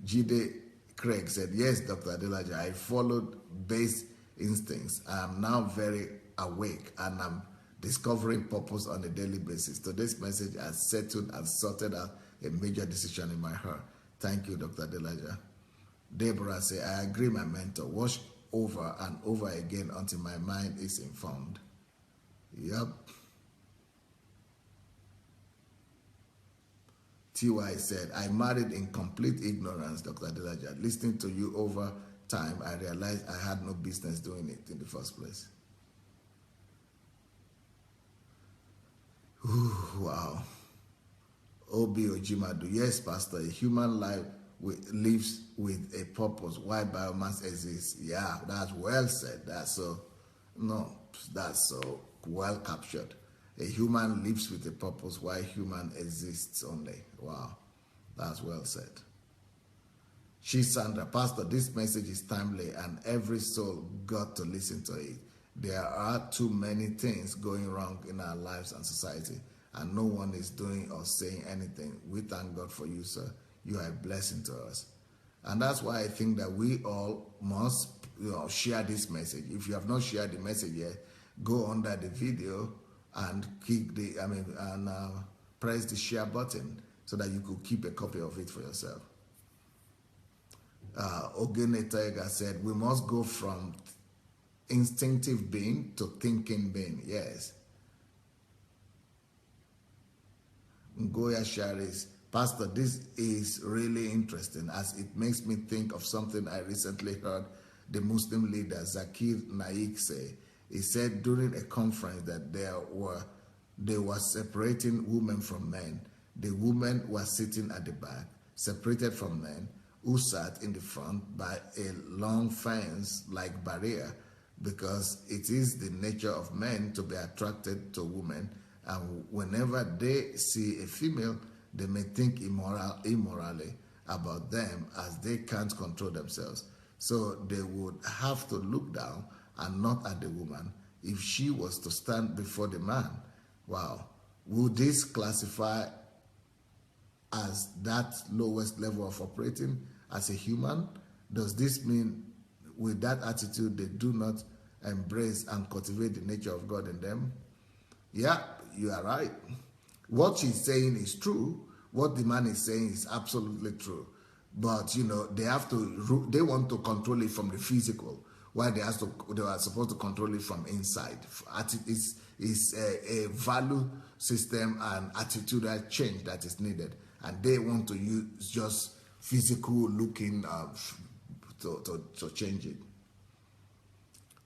Jide Craig said, yes, Dr. Adelaja, I followed base instincts. I am now very awake and I'm discovering purpose on a daily basis. Today's message has settled and sorted out a major decision in my heart. Thank you, Dr. Adelaja. Deborah said, I agree, my mentor. Watch over and over again until my mind is informed. Yep. T.Y. said, I married in complete ignorance, Dr. Adelaja. Listening to you over time, I realized I had no business doing it in the first place. Ooh, wow. Obi Ojimadu, yes, Pastor, a human life lives with a purpose. Why biomass exists? Yeah, that's well said. That's so well captured. A human lives with a purpose. Why human exists only? Wow, that's well said. Sandra, Pastor, this message is timely and every soul got to listen to it. There are too many things going wrong in our lives and society, and no one is doing or saying anything. We thank God for you, sir. You are a blessing to us. And that's why I think that we all must share this message. If you have not shared the message yet, go under the video and click press the share button so that you could keep a copy of it for yourself. Ogene Taiga said, we must go from instinctive being to thinking being. Yes. Ngoya Sharis, Pastor, this is really interesting as it makes me think of something I recently heard the Muslim leader Zakir Naik say. He said during a conference that they were separating women from men. The women were sitting at the back, separated from men, who sat in the front by a long fence-like barrier, because it is the nature of men to be attracted to women, and whenever they see a female, they may think immorally about them as they can't control themselves. So they would have to look down and not at the woman if she was to stand before the man. Wow. Would this classify as that lowest level of operating as a human? Does this mean with that attitude they do not embrace and cultivate the nature of God in them? Yeah, you are right. What she's saying is true. What the man is saying is absolutely true. But they want to control it from the physical, while they are supposed to control it from inside. It's a value system and attitudinal change that is needed, and they want to use just physical looking to change it.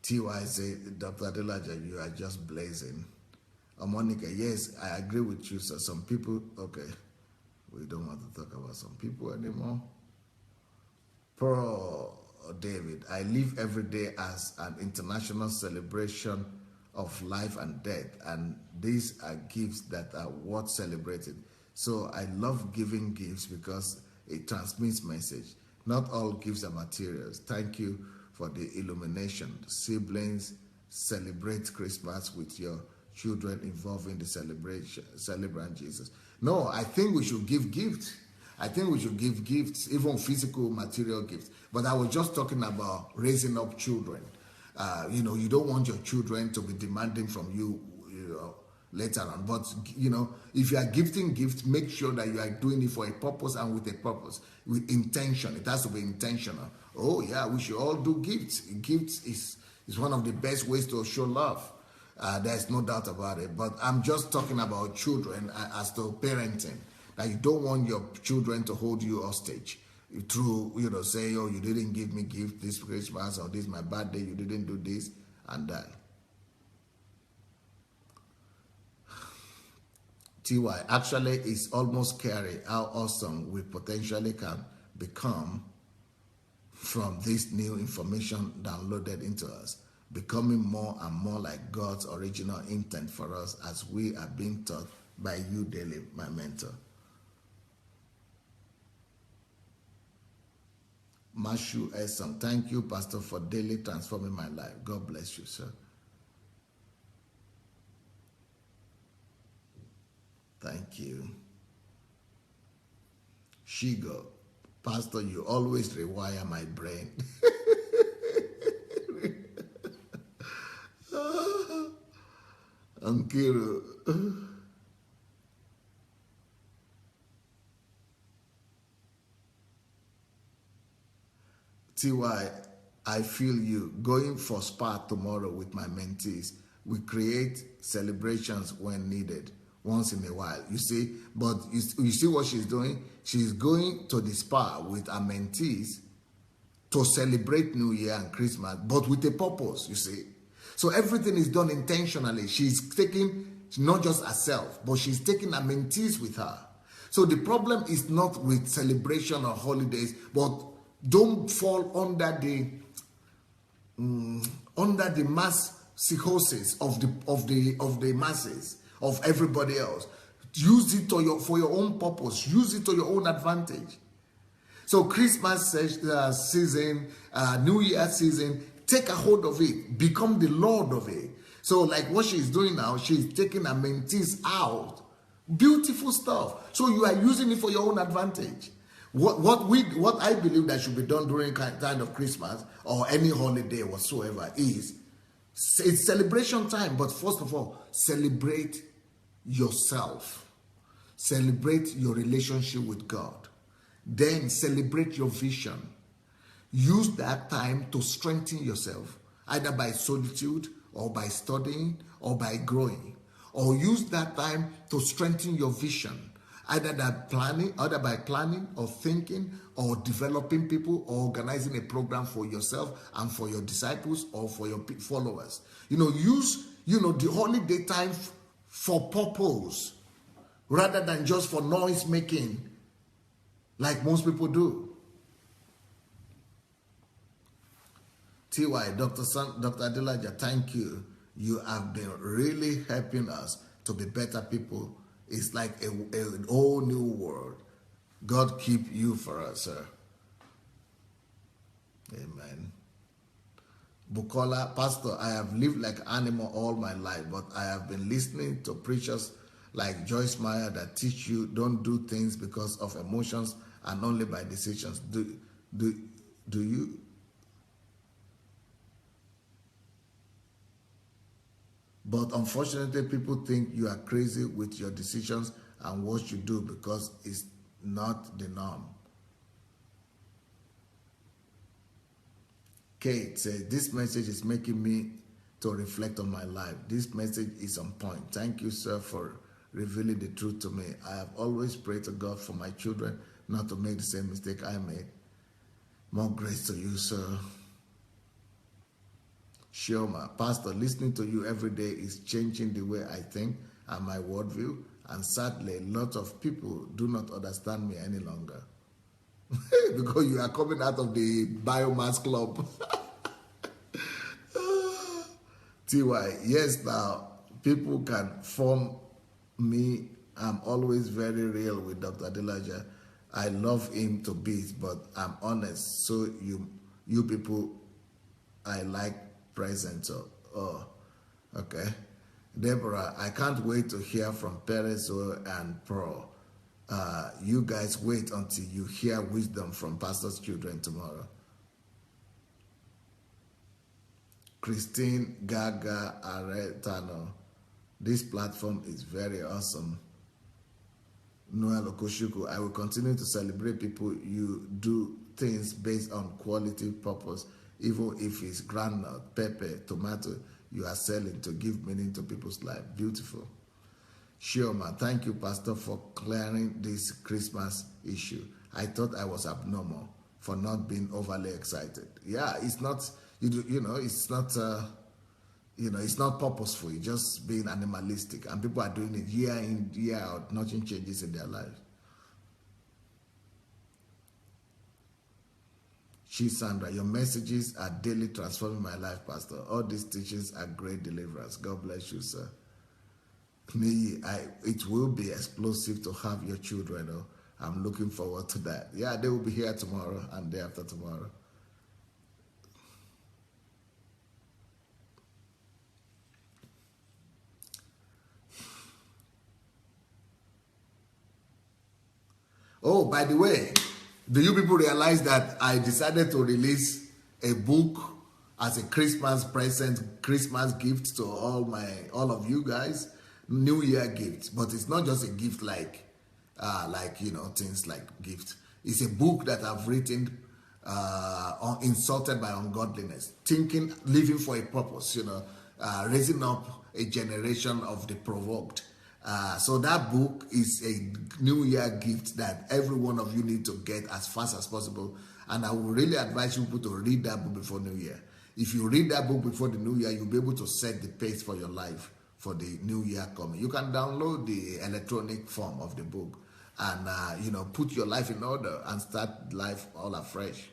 TY say, Dr. Adelaja, you are just blazing. Monica, yes, I agree with you, sir. Some people, okay, we don't want to talk about some people anymore. Poor David, I live every day as an international celebration of life and death, and these are gifts that are worth celebrating. So I love giving gifts because it transmits message. Not all gifts are materials. Thank you for the illumination. Siblings, celebrate Christmas with your children involving the celebrant Jesus. No, I think we should give gifts. I think we should give gifts, even physical, material gifts. But I was just talking about raising up children. You don't want your children to be demanding from you, later on. But, if you are gifting gifts, make sure that you are doing it for a purpose and with a purpose, with intention. It has to be intentional. Oh, yeah, we should all do gifts. Gifts is one of the best ways to show love. There's no doubt about it. But I'm just talking about children as to parenting. That you don't want your children to hold you hostage through, say, oh, you didn't give me gift this Christmas, or this is my birthday, you didn't do this and that. TY, actually, it's almost scary how awesome we potentially can become from this new information downloaded into us, becoming more and more like God's original intent for us as we are being taught by you daily, my mentor. Mashu Esam, thank you, Pastor, for daily transforming my life. God bless you, sir. Thank you. Shigo, Pastor, you always rewire my brain. Ankiru. TY, I feel you. Going for spa tomorrow with my mentees. We create celebrations when needed, once in a while. You see, but you see what she's doing? She's going to the spa with her mentees to celebrate New Year and Christmas, but with a purpose, you see. So everything is done intentionally. She's taking not just herself, but she's taking her mentees with her. So the problem is not with celebration or holidays, but don't fall under the mass psychosis of the masses, of everybody else. Use it for your own purpose. Use it to your own advantage. So Christmas season, New Year season, take a hold of it. Become the Lord of it. So like what she's doing now, she's taking her mentees out. Beautiful stuff. So you are using it for your own advantage. What I believe that should be done during time of Christmas or any holiday whatsoever is, it's celebration time, but first of all, celebrate yourself. Celebrate your relationship with God. Then celebrate your vision. Use that time to strengthen yourself, either by solitude or by studying or by growing. Or use that time to strengthen your vision. Either by planning or thinking or developing people or organizing a program for yourself and for your disciples or for your followers. Use, the holiday time for purpose rather than just for noise making like most people do. TY, Dr. Adelaja, thank you. You have been really helping us to be better people. It's like a whole new world. God keep you for us, sir. Amen. Bukola, Pastor, I have lived like an animal all my life, but I have been listening to preachers like Joyce Meyer that teach you don't do things because of emotions and only by decisions. Do you? But unfortunately, people think you are crazy with your decisions and what you do because it's not the norm. Kate says, this message is making me to reflect on my life. This message is on point. Thank you, sir, for revealing the truth to me. I have always prayed to God for my children not to make the same mistake I made. More grace to you, sir. Shioma, Pastor, listening to you every day is changing the way I think and my worldview. And sadly, a lot of people do not understand me any longer. Because you are coming out of the biomass club. TY, yes, now people can form me. I'm always very real with Dr. Adelaja. I love him to bits, but I'm honest. So you people, I like present. Oh, okay. Deborah, I can't wait to hear from Perezo and Pro. You guys wait until you hear wisdom from Pastor's children tomorrow. Christine Gaga Aretano, this platform is very awesome. Noel Okoshuku, I will continue to celebrate people. You do things based on quality purpose, even if it's groundnut, pepper, tomato you are selling to give meaning to people's life. Beautiful. Shioma, thank you, Pastor, for clearing this Christmas issue. I thought I was abnormal for not being overly excited. Yeah, it's not, it's not, it's not purposeful. It's just being animalistic. And people are doing it year in, year out. Nothing changes in their lives. Sandra, your messages are daily transforming my life, Pastor. All these teachings are great deliverance. God bless you, sir. It will be explosive to have your children. Oh, I'm looking forward to that. Yeah, they will be here tomorrow and day after tomorrow. Oh, by the way, do you people realize that I decided to release a book as a Christmas present, Christmas gift to all of you guys? New Year gift, but it's not just a gift like things like gift. It's a book that I've written insulted by ungodliness, thinking, living for a purpose, raising up a generation of the provoked. So that book is a New Year gift that every one of you need to get as fast as possible. And I would really advise you to read that book before New Year. If you read that book before the New Year, you'll be able to set the pace for your life for the New Year coming. You can download the electronic form of the book and put your life in order and start life all afresh.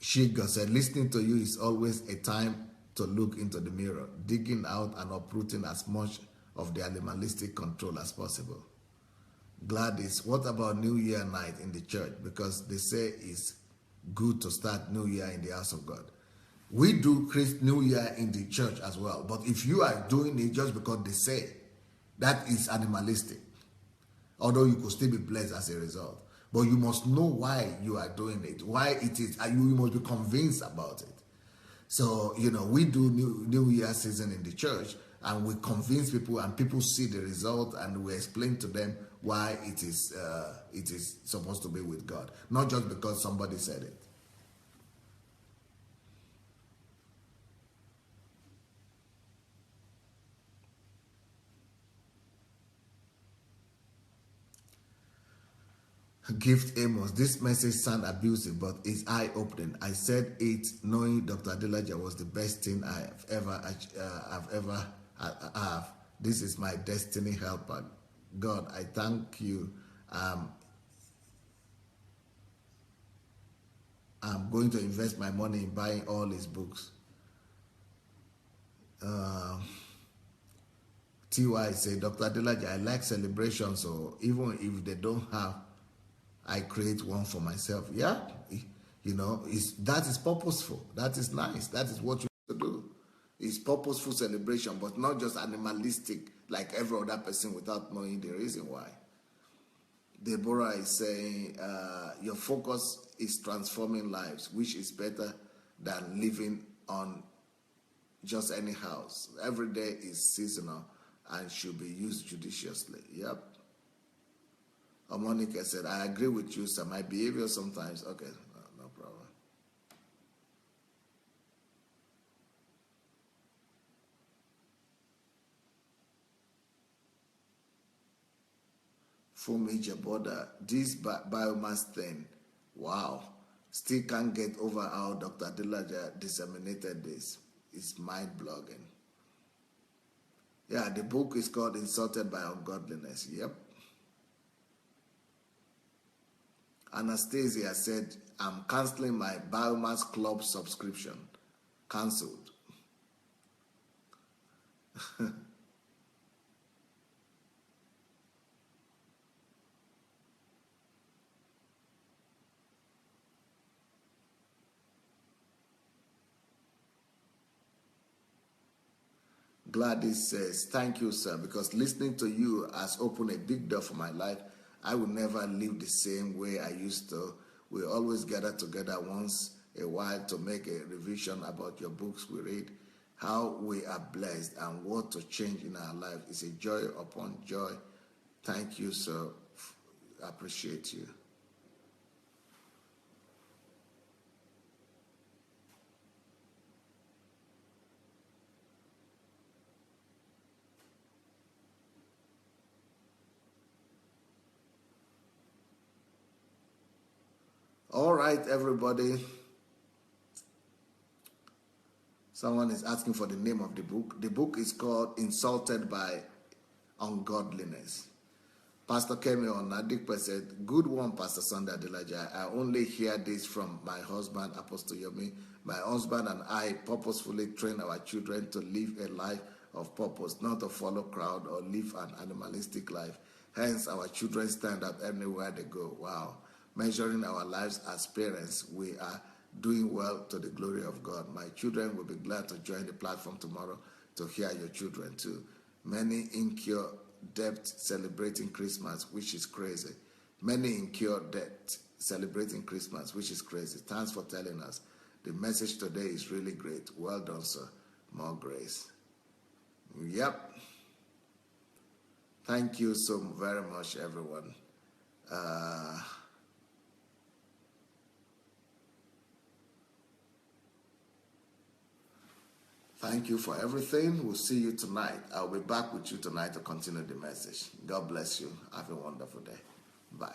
Shiga said, listening to you is always a time to look into the mirror, digging out and uprooting as much of the animalistic control as possible. Gladys, what about New Year night in the church? Because they say it's good to start New Year in the house of God. We do New Year in the church as well. But if you are doing it just because they say, that is animalistic. Although you could still be blessed as a result. But you must know why you are doing it, why it is, and you must be convinced about it. So, we do New Year season in the church, and we convince people, and people see the result, and we explain to them why it is supposed to be with God, not just because somebody said it. Gift Amos, this message sounds abusive, but it's eye-opening. I said it knowing Dr. Adelaja was the best thing I've ever have. This is my destiny helper. God, I thank you. I'm going to invest my money in buying all his books. TY say, Dr. Adelaja, I like celebrations, so even if they don't have, I create one for myself. Yeah, that is purposeful. That is nice. That is what you have to do. It's purposeful celebration, but not just animalistic like every other person without knowing the reason why. Deborah is saying, your focus is transforming lives, which is better than living on just any house. Every day is seasonal and should be used judiciously. Yep. Monica said, I agree with you, sir. My behavior sometimes, okay, no problem. Fumi Jaboda, this biomass thing, wow, still can't get over how Dr. Adelaja disseminated this. It's mind-blogging. Yeah, the book is called Insulted by Ungodliness. Yep. Anastasia said, I'm canceling my Biomass Club subscription. Cancelled. Gladys says, thank you, sir, because listening to you has opened a big door for my life. I will never live the same way I used to. We always gather together once a while to make a revision about your books we read, how we are blessed and what to change in our life. It's a joy upon joy. Thank you, sir. I appreciate you. All right, everybody. Someone is asking for the name of the book. The book is called Insulted by Ungodliness. Pastor Kemi Onadikpe said, good one, Pastor Sunday Adelaja. I only hear this from my husband, Apostle Yomi. My husband and I purposefully train our children to live a life of purpose, not to follow crowd or live an animalistic life. Hence, our children stand up anywhere they go. Wow. Measuring our lives as parents, we are doing well to the glory of God. My children will be glad to join the platform tomorrow to hear your children too. Many incur debt celebrating Christmas, which is crazy. Many incur debt celebrating Christmas, which is crazy. Thanks for telling us. The message today is really great. Well done, sir. More grace. Yep. Thank you so very much, everyone. Thank you for everything. We'll see you tonight. I'll be back with you tonight to continue the message. God bless you. Have a wonderful day. Bye.